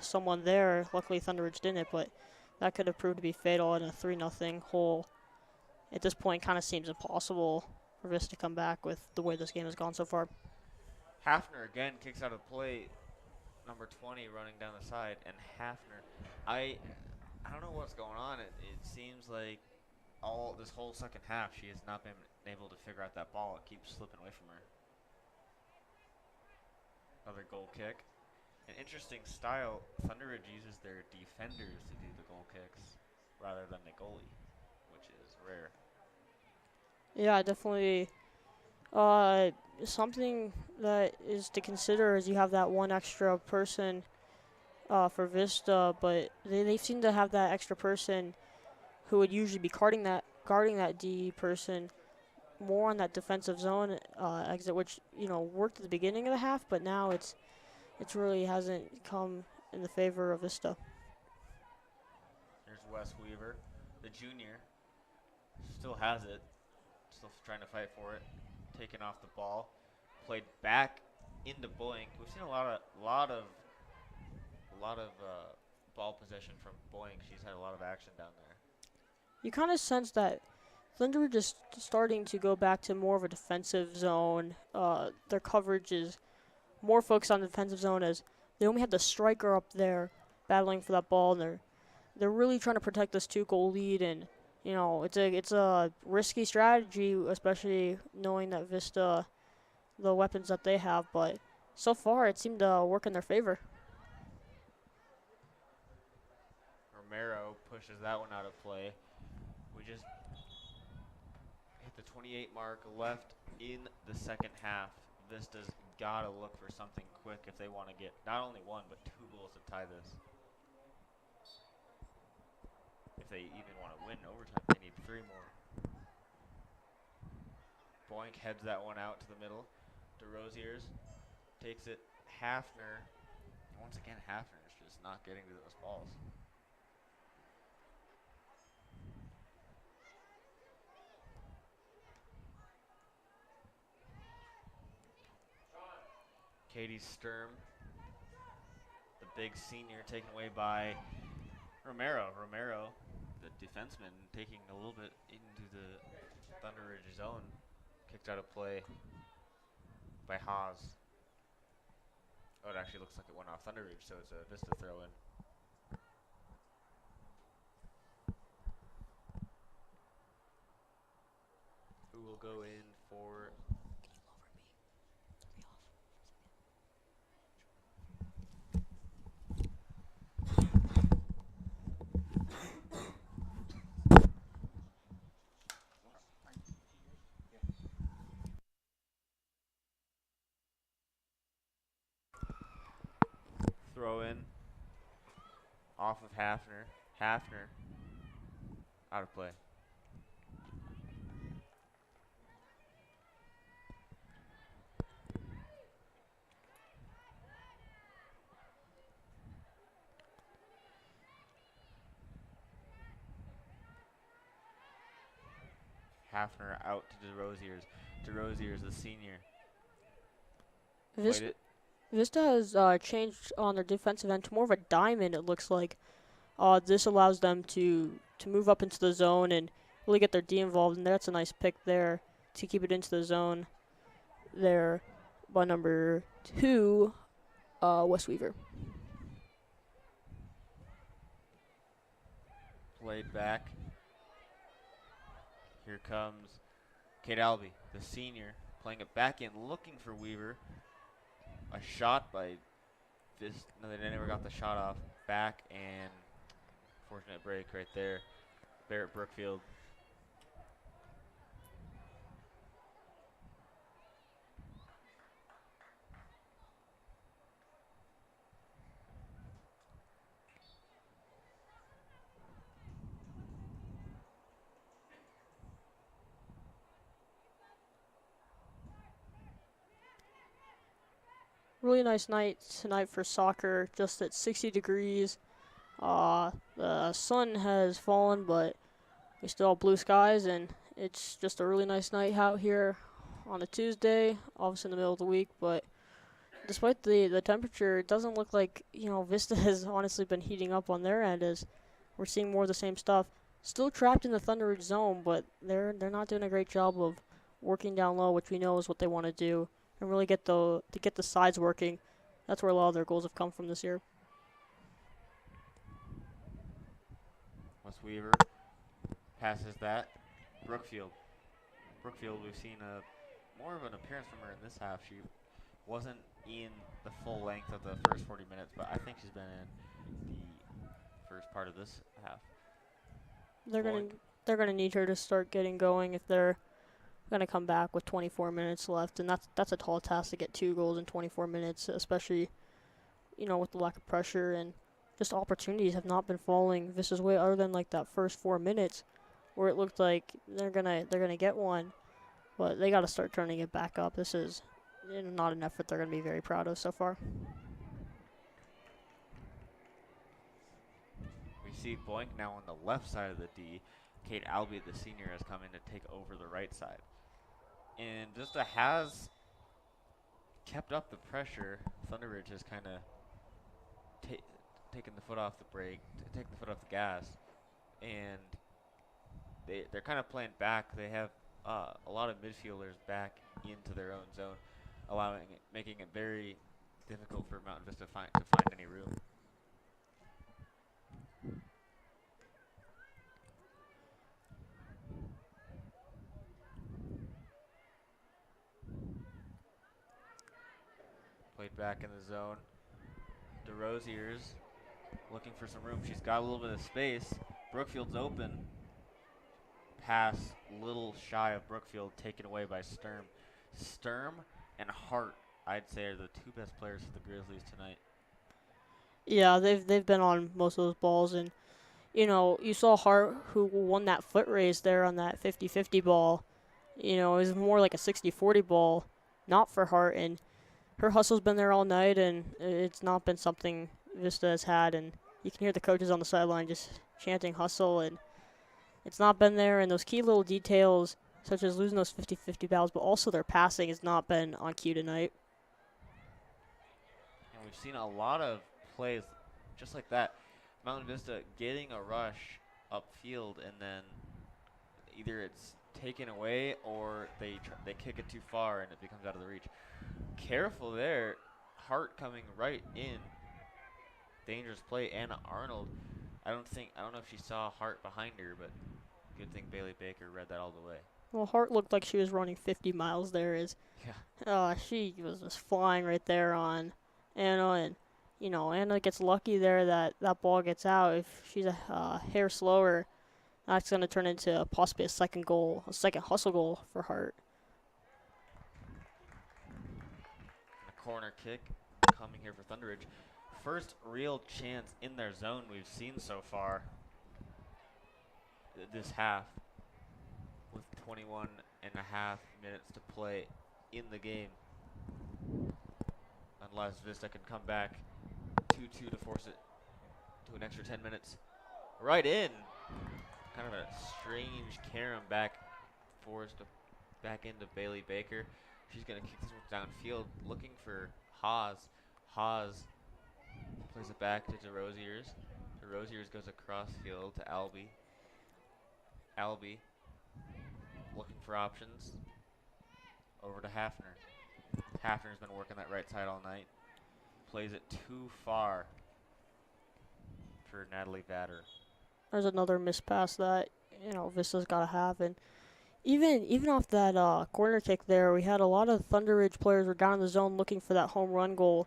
someone there. Luckily, Thunder Ridge didn't, but that could have proved to be fatal in a 3-0 hole. At this point, kind of seems impossible for Vista to come back with the way this game has gone so far. Hafner again kicks out of play. Number 20 running down the side, and Hafner, I don't know what's going on. It seems like this whole second half she has not been able to figure out that ball. It keeps slipping away from her. Another goal kick. An interesting style. Thunder Ridge uses their defenders to do the goal kicks rather than the goalie, which is rare. Yeah, definitely. Something that is to consider is you have that one extra person for Vista, but they seem to have that extra person who would usually be guarding that D person more on that defensive zone exit, which worked at the beginning of the half, but now it's really hasn't come in the favor of Vista. There's Wes Weaver, the junior, still has it, still trying to fight for it, taking off the ball, played back into Boeing. We've seen a lot of ball possession from Boeing. She's had a lot of action down there. You kind of sense that Thunder are just starting to go back to more of a defensive zone. Their coverage is more focused on the defensive zone as they only had the striker up there battling for that ball, and they're really trying to protect this 2-goal lead. And it's a risky strategy, especially knowing that Vista, the weapons that they have. But so far, it seemed to work in their favor. Romero pushes that one out of play. We just hit the 28 mark left in the second half. Vista's got to look for something quick if they want to get not only one, but 2 goals to tie this. If they even want to win overtime, they need 3 more. Boink heads that one out to the middle. DeRosiers takes it. Hafner. Once again, Hafner is just not getting to those balls. Katie Sturm, the big senior, taken away by Romero. Romero, the defenseman, taking a little bit into the Thunder Ridge zone. Kicked out of play by Haas. Oh, it actually looks like it went off Thunder Ridge, so it's a Vista throw in. Who will go in for... Throw in off of Hafner. Hafner out of play. Hafner out to DeRosiers. DeRosiers, the senior. Vista has changed on their defensive end to more of a diamond, it looks like. This allows them to move up into the zone and really get their D involved, and that's a nice pick there to keep it into the zone there by number 2, Wes Weaver. Played back. Here comes Kate Albee, the senior, playing it back in, looking for Weaver. A shot by this. No, they never got the shot off. Back and fortunate break right there. Barrett Brookfield. really nice night tonight for soccer. Just at 60 degrees. The sun has fallen, but we still have blue skies, and it's just a really nice night out here on a Tuesday, obviously in the middle of the week. But despite the temperature, it doesn't look like Vista has honestly been heating up on their end, as we're seeing more of the same stuff. Still trapped in the Thunder Ridge zone, but they're not doing a great job of working down low, which we know is what they want to do, and really get the sides working. That's where a lot of their goals have come from this year. Wes Weaver passes that. Brookfield, we've seen more of an appearance from her in this half. She wasn't in the full length of the first 40 minutes, but I think she's been in the first part of this half. They're gonna need her to start getting going if they're gonna come back with 24 minutes left, and that's a tall task to get 2 goals in 24 minutes, especially with the lack of pressure, and just opportunities have not been falling Vista's way, other than like that first 4 minutes where it looked like they're gonna get one, but they got to start turning it back up. This is not an effort they're gonna be very proud of so far. We see Boink now on the left side of the D. Kate Albee, the senior, has come in to take over the right side. And Vista has kept up the pressure. Thunder Ridge has kind of taken the foot off the brake, taken the foot off the gas, and they're kind of playing back. They have a lot of midfielders back into their own zone, making it very difficult for Mountain Vista to find any room. Played back in the zone. DeRozier's looking for some room. She's got a little bit of space. Brookfield's open. Pass little shy of Brookfield, taken away by Sturm. Sturm and Hart, I'd say, are the 2 best players for the Grizzlies tonight. Yeah, they've been on most of those balls, and you saw Hart, who won that foot race there on that 50-50 ball. It was more like a 60-40 ball, not for Hart, and her hustle's been there all night, and it's not been something Vista has had, and you can hear the coaches on the sideline just chanting hustle, and it's not been there, and those key little details, such as losing those 50-50 battles, but also their passing has not been on cue tonight. And we've seen a lot of plays just like that. Mountain Vista getting a rush upfield, and then either it's taken away or they kick it too far and it becomes out of the reach. Careful there. Hart coming right in. Dangerous play. Anna Arnold. I don't know if she saw Hart behind her, but good thing Bailey Baker read that all the way. Well, Hart looked like she was running 50 miles there. She was just flying right there on Anna, and Anna gets lucky there that ball gets out. If she's a hair slower, that's going to turn into possibly a second hustle goal for Hart. A corner kick coming here for Thunder Ridge. First real chance in their zone we've seen so far this half, with 21 and a half minutes to play in the game. Unless Vista can come back 2-2 to force it to an extra 10 minutes. Right in. Kind of a strange carom forced back into Bailey Baker. She's going to kick this one downfield, looking for Haas. Haas plays it back to DeRozier's. DeRozier's goes across field to Albee. Albee looking for options. Over to Hafner. Hafner's been working that right side all night. Plays it too far for Natalie Vader. There's another missed pass that Vista's got to have, and even off that corner kick there, we had a lot of Thunder Ridge players were down in the zone looking for that home run goal,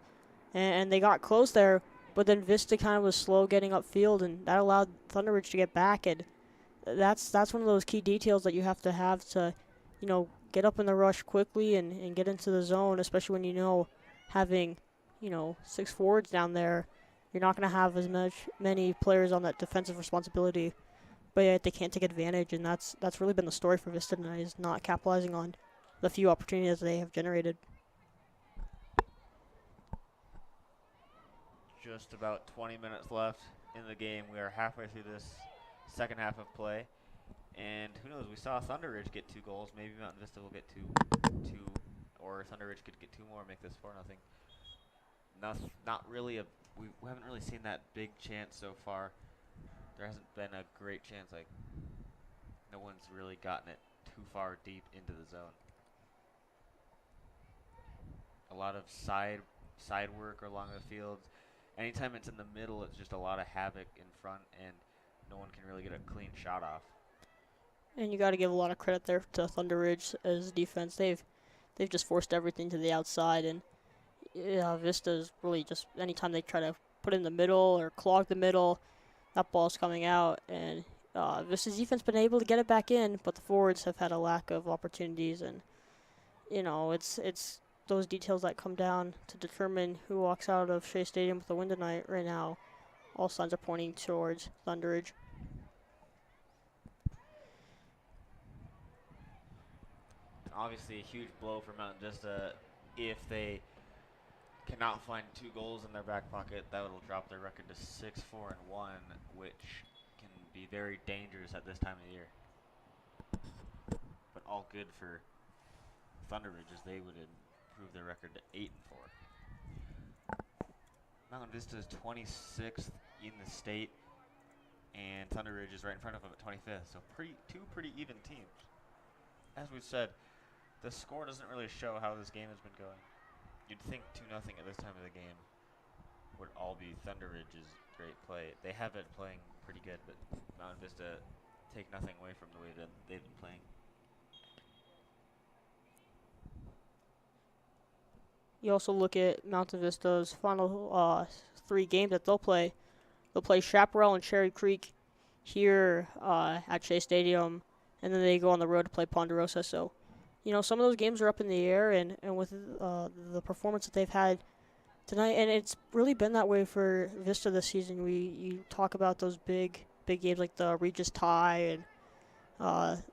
and they got close there, but then Vista kind of was slow getting upfield, and that allowed Thunder Ridge to get back, and that's one of those key details that you have to get up in the rush quickly and get into the zone, especially when having 6 forwards down there, you're not going to have many players on that defensive responsibility, but yet they can't take advantage, and that's really been the story for Vista tonight, is not capitalizing on the few opportunities they have generated. just about 20 minutes left in the game. We are halfway through this second half of play. And who knows, we saw Thunder Ridge get 2 goals. Maybe Mountain Vista will get two, or Thunder Ridge could get 2 more and make this 4-0. Not really we haven't really seen that big chance so far. There hasn't been a great chance, like no one's really gotten it too far deep into the zone. A lot of side work along the field. Anytime it's in the middle, it's just a lot of havoc in front, and no one can really get a clean shot off. And you got to give a lot of credit there to Thunder Ridge as defense. They've just forced everything to the outside, and Vista's really just anytime they try to put it in the middle or clog the middle, that ball's coming out, and Vista's defense been able to get it back in, but the forwards have had a lack of opportunities, and it's those details that come down to determine who walks out of Shea Stadium with a win tonight. Right now, all signs are pointing towards Thunder Ridge. Obviously a huge blow for Mountain Vista if they cannot find 2 goals in their back pocket. That will drop their record to 6-4-1, which can be very dangerous at this time of the year. But all good for Thunder Ridge, as they would improve their record to 8-4. Mountain Vista is 26th in the state, and Thunder Ridge is right in front of them at 25th. So two pretty even teams. As we've said, the score doesn't really show how this game has been going. You'd think 2-0 at this time of the game would all be Thunder Ridge's great play. They have been playing pretty good, but Mountain Vista take nothing away from the way that they've been playing. You also look at Mountain Vista's final 3 games that they'll play. They'll play Chaparral and Cherry Creek here at Shea Stadium, and then they go on the road to play Ponderosa. So, some of those games are up in the air, and with the performance that they've had tonight, and it's really been that way for Vista this season. You talk about those big games like the Regis tie, and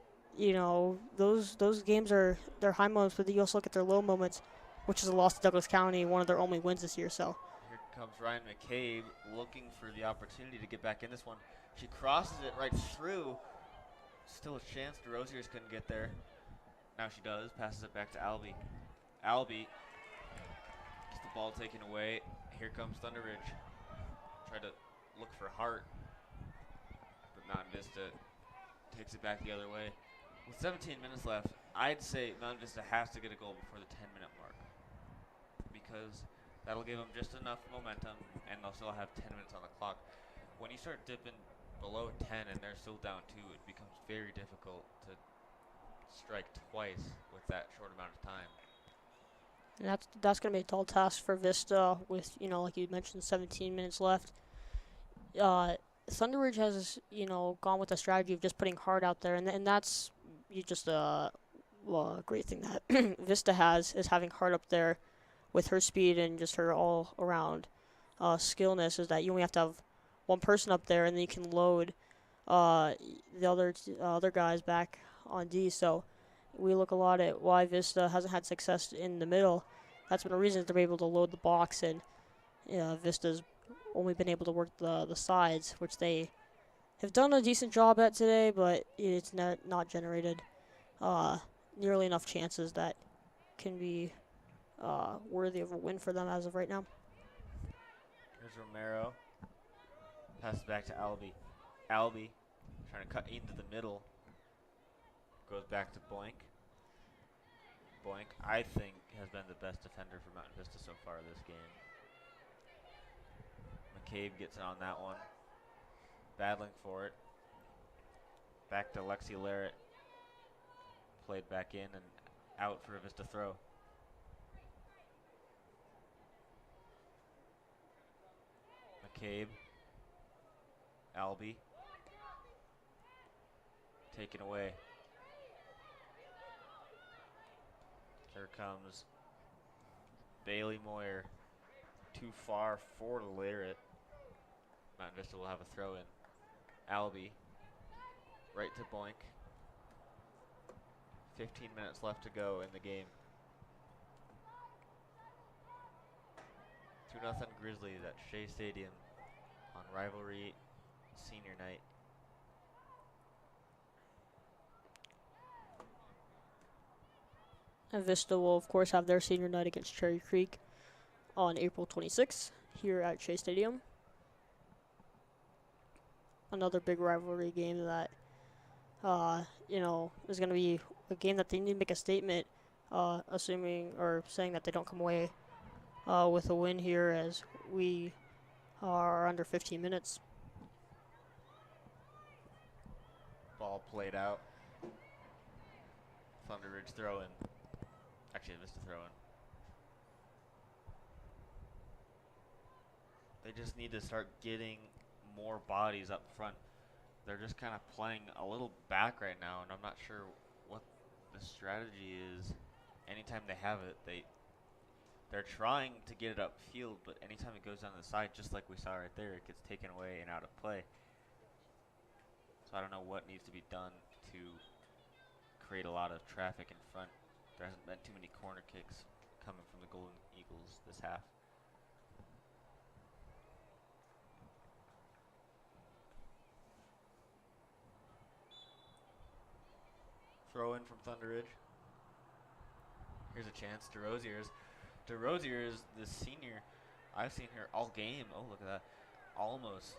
those games are their high moments, but you also look at their low moments, which is a loss to Douglas County, one of their only wins this year. So here comes Ryan McCabe looking for the opportunity to get back in this one. She crosses it right through. Still a chance. The Rosiers couldn't get there. Now she does. Passes it back to Albie. Albie gets the ball taken away. Here comes Thunder Ridge. Tried to look for Hart, but Mountain Vista takes it back the other way. With 17 minutes left, I'd say Mountain Vista has to get a goal before the 10-minute mark, because that'll give them just enough momentum, and they'll still have 10 minutes on the clock. When you start dipping below 10 and they're still down 2, it becomes very difficult to strike twice with that short amount of time. and that's going to be a tall task for Vista with, like you mentioned, 17 minutes left. Thunder Ridge has, gone with the strategy of just putting Hart out there, and that's just a great thing that Vista has, is having Hart up there with her speed and just her all-around skillness, is that you only have to have one person up there, and then you can load the other guys back on D. So we look a lot at why Vista hasn't had success in the middle. That's been a reason they're able to load the box, and Vista's only been able to work the sides, which they have done a decent job at today, but it's not generated nearly enough chances that can be worthy of a win for them as of right now. Here's Romero. Passes back to Albie. Albie trying to cut into the middle. Goes back to Boink. Boink, I think, has been the best defender for Mountain Vista so far this game. McCabe gets it on that one. Battling for it. Back to Lexi Larrett. Played back in and out for a Vista throw. McCabe. Albie. Taken away. Here comes Bailey Moyer. Too far for Larrett. Mountain Vista will have a throw in. Albie. Right to Boink. 15 minutes left to go in the game. 2-0 Grizzlies at Shea Stadium on rivalry senior night. And Vista will, of course, have their senior night against Cherry Creek on April 26th here at Shea Stadium. Another big rivalry game that, is going to be a game that they need to make a statement, assuming or saying that they don't come away with a win here, as we are under 15 minutes. Ball played out. Thunder Ridge throw in. Actually, Vista throw in. They just need to start getting more bodies up front. They're just kind of playing a little back right now, and I'm not sure what the strategy is. Anytime they have it, they're trying to get it upfield, but anytime it goes down the side, just like we saw right there, it gets taken away and out of play. So I don't know what needs to be done to create a lot of traffic in front. There hasn't been too many corner kicks coming from the Golden Eagles this half. Throw in from Thunder Ridge. Here's a chance. DeRozier is the senior. I've seen her all game. Oh, look at that. Almost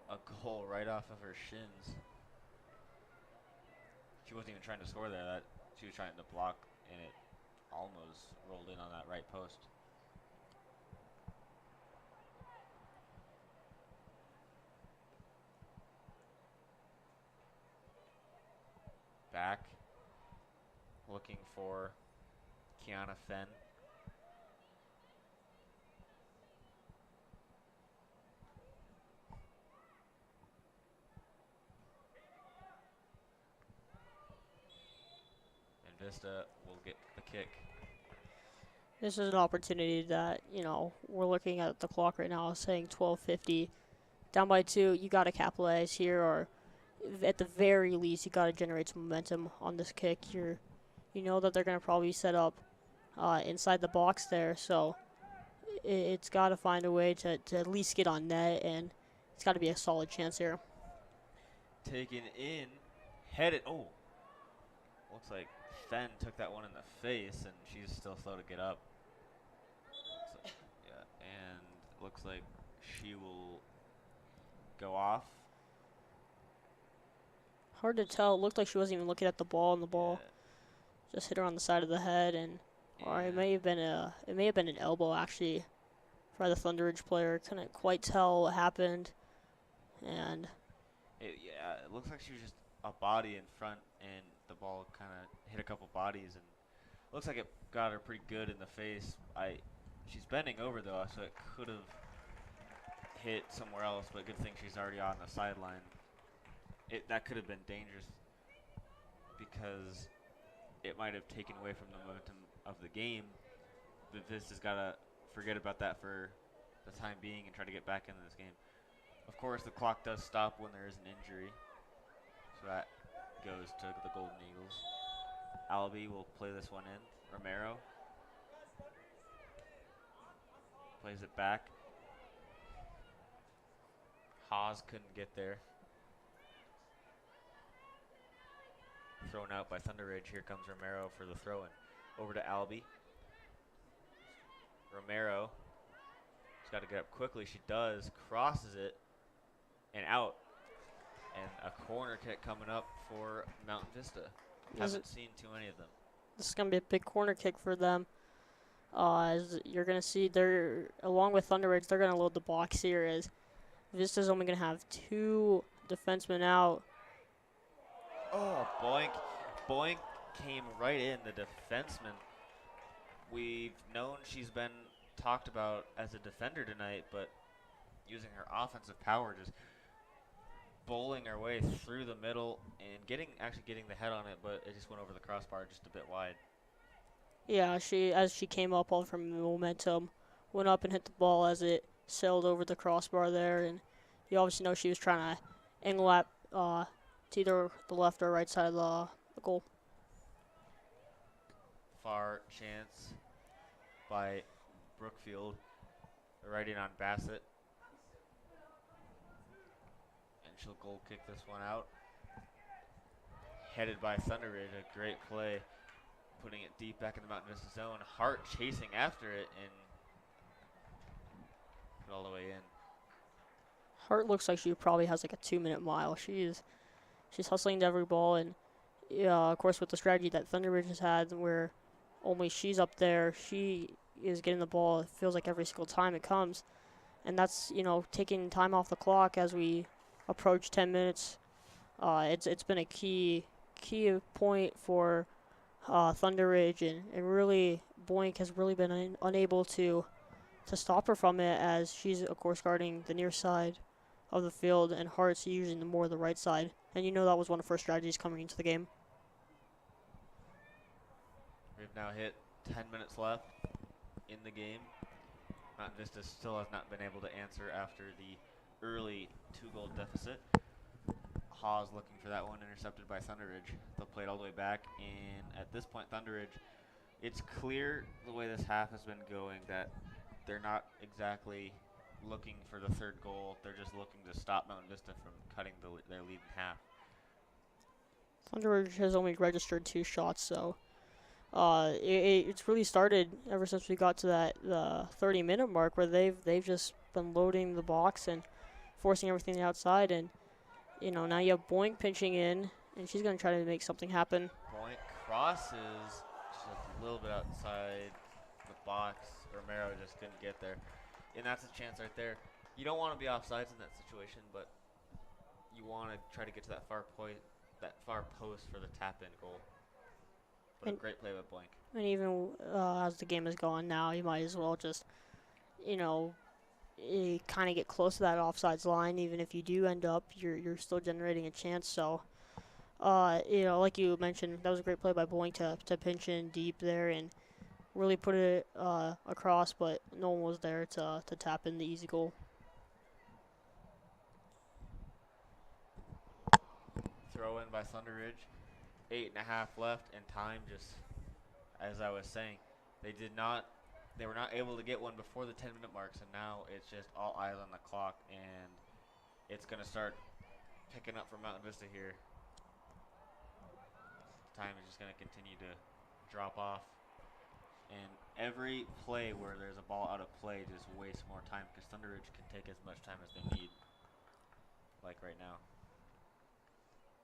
a goal right off of her shins. She wasn't even trying to score there. She was trying to block, and it almost rolled in on that right post. Back, looking for Kiana Fenn. And Vista will get the kick. This is an opportunity that, we're looking at the clock right now saying 12:50. Down by 2, you got to capitalize here, or at the very least, you got to generate some momentum on this kick. You know that they're going to probably set up inside the box there, so it's got to find a way to at least get on net, and it's got to be a solid chance here. Taken in, headed. Oh, looks like Fenn took that one in the face, and she's still slow to get up. So, yeah, and looks like she will go off. Hard to tell. It looked like she wasn't even looking at the ball, and the ball just hit her on the side of the head, or it may have been an elbow actually for the Thunder Ridge player. Couldn't quite tell what happened, and it looks like she was just a body in front, and the ball kind of hit a couple bodies, and looks like it got her pretty good in the face. She's bending over though, so it could have hit somewhere else, but good thing she's already on the sideline. That could have been dangerous because it might have taken away from the momentum of the game. But Vista's got to forget about that for the time being and try to get back into this game. Of course, the clock does stop when there is an injury, so that goes to the Golden Eagles. Albee will play this one in. Romero plays it back. Haas couldn't get there. Thrown out by Thunder Ridge. Here comes Romero for the throw-in. Over to Albee. Romero. She's got to get up quickly. She does. Crosses it. And out. And a corner kick coming up for Mountain Vista. Haven't seen too many of them. This is going to be a big corner kick for them. As you're going to see, along with Thunder Ridge, they're going to load the box here, as Vista's only going to have 2 defensemen out. Oh, boink. Boink came right in, the defenseman. We've known she's been talked about as a defender tonight, but using her offensive power, just bowling her way through the middle and actually getting the head on it, but it just went over the crossbar just a bit wide. Yeah, as she came up all from momentum, went up and hit the ball as it sailed over the crossbar there, and you obviously know she was trying to angle at to either the left or right side of the goal. Far chance by Brookfield. right in on Bassett. And she'll goal kick this one out. Headed by Thunder Ridge, a great play. Putting it deep back in the Mountain Vista zone. Hart chasing after it and put it all the way in. Hart looks like she probably has like a 2-minute mile. She's hustling to every ball, and of course with the strategy that Thunder Ridge has had, where only she's up there, she is getting the ball. It feels like every single time it comes, and that's taking time off the clock as we approach 10 minutes. It's been a key point for Thunder Ridge, and really Boink has really been unable to stop her from it, as she's of course guarding the near side of the field, and Hart's using more of the right side. And that was one of her strategies coming into the game. We've now hit 10 minutes left in the game. Mountain Vista still has not been able to answer after the early 2-goal deficit. Hawes looking for that one, intercepted by Thunder Ridge. They'll play it all the way back, and at this point, Thunder Ridge, it's clear the way this half has been going that they're not exactly looking for the third goal. They're just looking to stop Mountain Vista from cutting their lead in half. Thunder Ridge has only registered 2 shots, so it's really started ever since we got to the 30-minute mark, where they've just been loading the box and forcing everything outside. And now you have Boink pinching in, and she's going to try to make something happen. Boink crosses just a little bit outside the box. Romero just couldn't get there. And that's a chance right there. You don't want to be offsides in that situation, but you want to try to get to that far post for the tap-in goal. But a great play by Boink. And even as the game is going now, you might as well just, kind of get close to that offsides line. Even if you do end up, you're still generating a chance. So, like you mentioned, that was a great play by Boink to pinch in deep there and really put it across, but no one was there to tap in the easy goal. Throw in by Thunder Ridge. 8.5 left, and time just, as I was saying, they were not able to get one before the 10-minute mark, so now it's just all eyes on the clock, and it's going to start picking up for Mountain Vista here. Time is just going to continue to drop off, and every play where there's a ball out of play just wastes more time, because Thunder Ridge can take as much time as they need, like right now.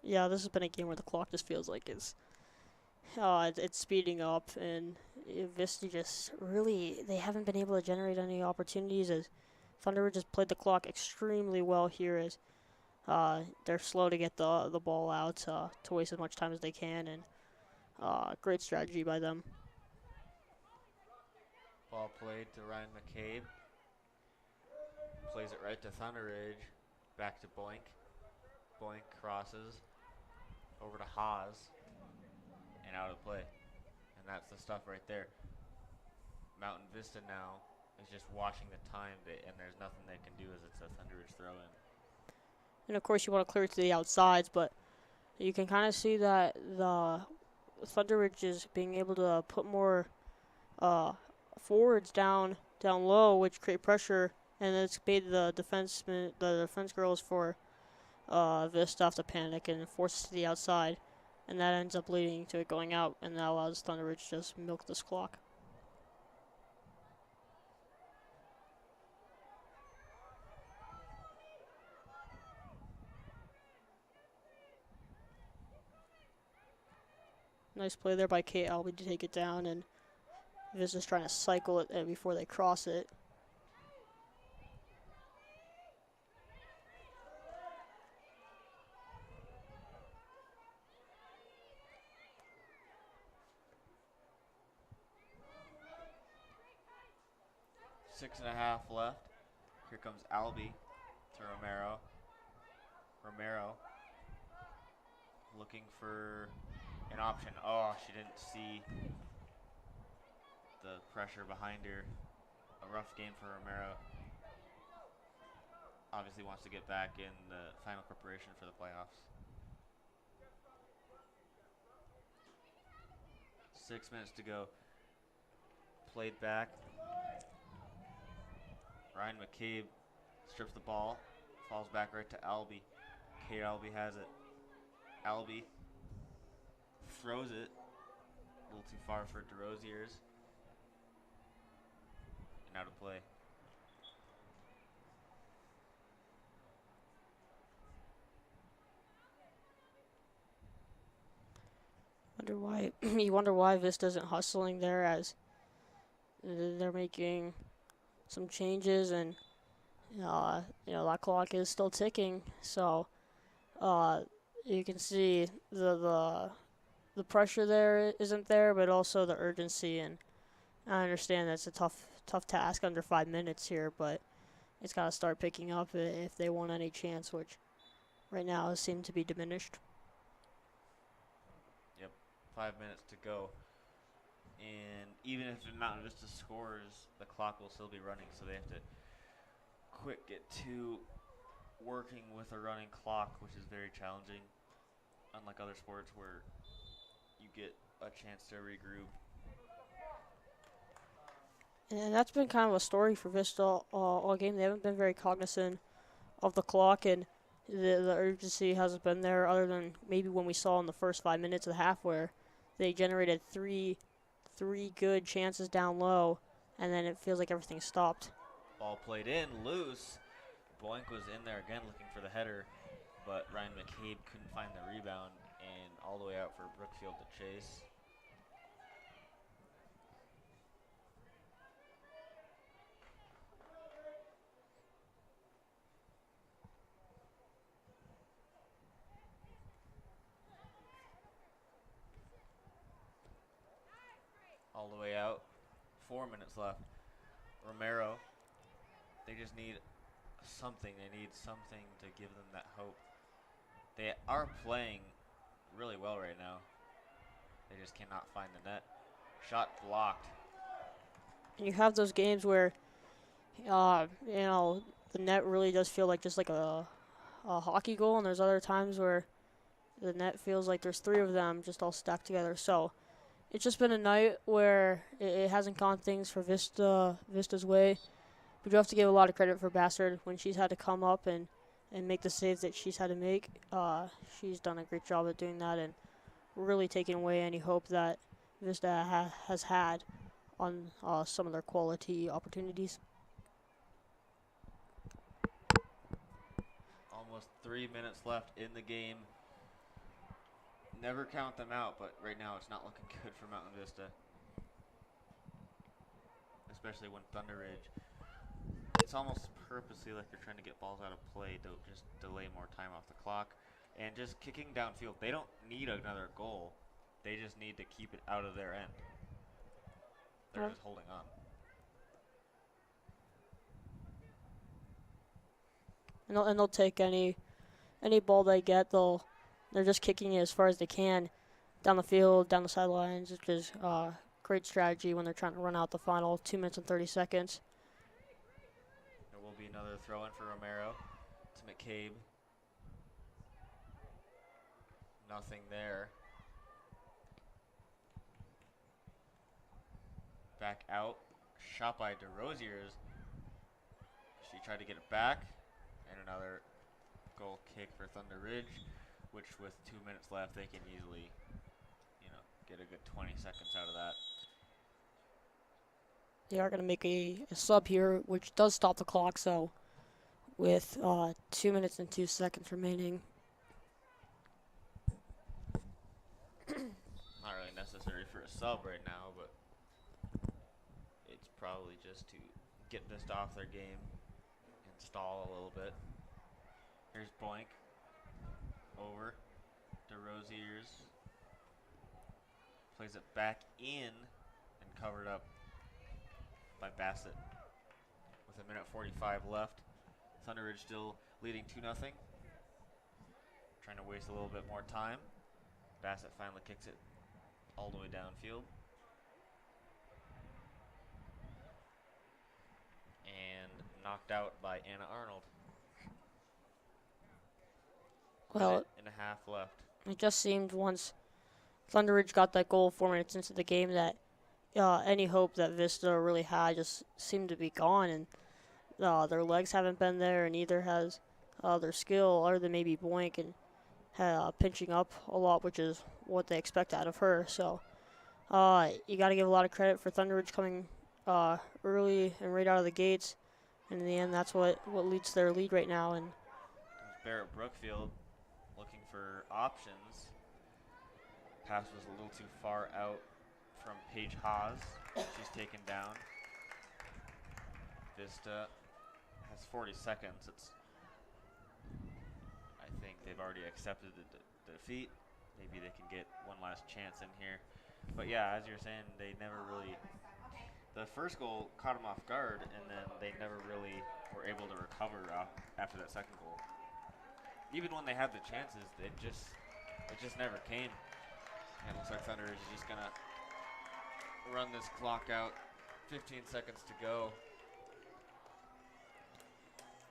Yeah, this has been a game where the clock just feels like it's speeding up, and Vista just really, they haven't been able to generate any opportunities, as Thunder Ridge just played the clock extremely well here, as they're slow to get the ball out to waste as much time as they can, and great strategy by them. Ball played to Ryan McCabe. Plays it right to Thunder Ridge. Back to Boink. Boink crosses over to Haas and out of play. And that's the stuff right there. Mountain Vista now is just watching the time, and there's nothing they can do as it's a Thunder Ridge throw in. And of course you want to clear it to the outsides, but you can kind of see that the Thunder Ridge is being able to put more forwards down low, which create pressure, and it's made the defense girls for Vista have to panic and force to the outside, and that ends up leading to it going out, and that allows Thunder Ridge to just milk this clock. Nice play there by Kate Albee to take it down, and Vista's trying to cycle it before they cross it. Six and a half left. Here comes Albee to Romero. Romero looking for an option. Oh, she didn't see the pressure behind her. A rough game for Romero. Obviously wants to get back in the final preparation for the playoffs. 6 minutes to go. Played back. Ryan McCabe strips the ball, falls back right to Albie. Kate Albie has it. Albie throws it a little too far for DeRozier's. And out of play. You wonder why Vista isn't hustling there, as they're making some changes, and that clock is still ticking. So you can see the pressure there isn't there, but also the urgency. And I understand that's a tough task under 5 minutes here, but it's got to start picking up if they want any chance, which right now seems to be diminished. 5 minutes to go, and even if Mountain Vista scores, the clock will still be running, so they have to quick get to working with a running clock, which is very challenging, unlike other sports where you get a chance to regroup. And that's been kind of a story for Vista all game. They haven't been very cognizant of the clock, and the urgency hasn't been there, other than maybe when we saw in the first 5 minutes of the half where they generated three good chances down low, and then it feels like everything stopped. Ball played in, loose. Boink was in there again looking for the header, but Ryan McCabe couldn't find the rebound, and all the way out for Brookfield to chase. All the way out. 4 minutes left. Romero, they just need something. They need something to give them that hope. They are playing really well right now. They just cannot find the net. Shot blocked. And you have those games where, the net really does feel like just like a hockey goal, and there's other times where the net feels like there's three of them just all stacked together. So it's just been a night where it hasn't gone things for Vista's way. We do have to give a lot of credit for Bastard when she's had to come up and make the saves that she's had to make. She's done a great job at doing that and really taking away any hope that Vista has had on some of their quality opportunities. Almost 3 minutes left in the game. Never count them out, but right now it's not looking good for Mountain Vista. Especially when Thunder Ridge, it's almost purposely like they're trying to get balls out of play to just delay more time off the clock. And just kicking downfield. They don't need another goal. They just need to keep it out of their end. They're just holding on. And they'll take any ball they get. They're just kicking it as far as they can down the field, down the sidelines, which is great strategy when they're trying to run out the final 2 minutes and 30 seconds. There will be another throw in for Romero to McCabe. Nothing there. Back out. Shot by DeRozier's. She tried to get it back. And another goal kick for Thunder Ridge, which with 2 minutes left, they can easily, get a good 20 seconds out of that. They are going to make a sub here, which does stop the clock, so with 2 minutes and 2 seconds remaining. Not really necessary for a sub right now, but it's probably just to get Vista off their game and stall a little bit. Here's Boink. Over. DeRozier's. Plays it back in and covered up by Bassett. With 1:45 left. Thunder Ridge still leading 2-0. Trying to waste a little bit more time. Bassett finally kicks it all the way downfield. And knocked out by Anna Arnold. Well, Minute and a half left. it just seemed once Thunder Ridge got that goal 4 minutes into the game that any hope that Vista really had just seemed to be gone. And their legs haven't been there, and neither has their skill, other than maybe Boink and pinching up a lot, which is what they expect out of her. So you got to give a lot of credit for Thunder Ridge coming early and right out of the gates. And in the end, that's what leads their lead right now. And Barrett Brookfield looking for options. Pass was a little too far out from Paige Haas. She's taken down. Vista has 40 seconds. I think they've already accepted the defeat. Maybe they can get one last chance in here. But yeah, as you're saying, they never really. The first goal caught them off guard, and then they never really were able to recover after that second goal. Even when they had the chances, it just never came. And it looks like Thunder is just gonna run this clock out. 15 seconds to go.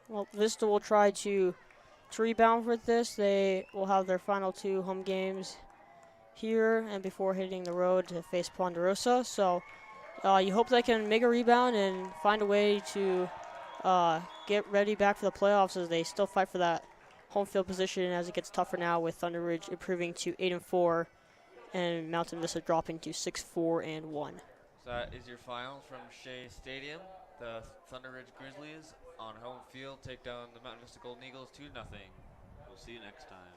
well, Vista will try to rebound with this. They will have their final 2 home games here and before hitting the road to face Ponderosa. So you hope they can make a rebound and find a way to get ready back for the playoffs as they still fight for that home field position as it gets tougher now with Thunder Ridge improving to 8-4 and Mountain Vista dropping to 6-4-1. So that is your final from Shea Stadium. The Thunder Ridge Grizzlies on home field take down the Mountain Vista Golden Eagles 2-0. We'll see you next time.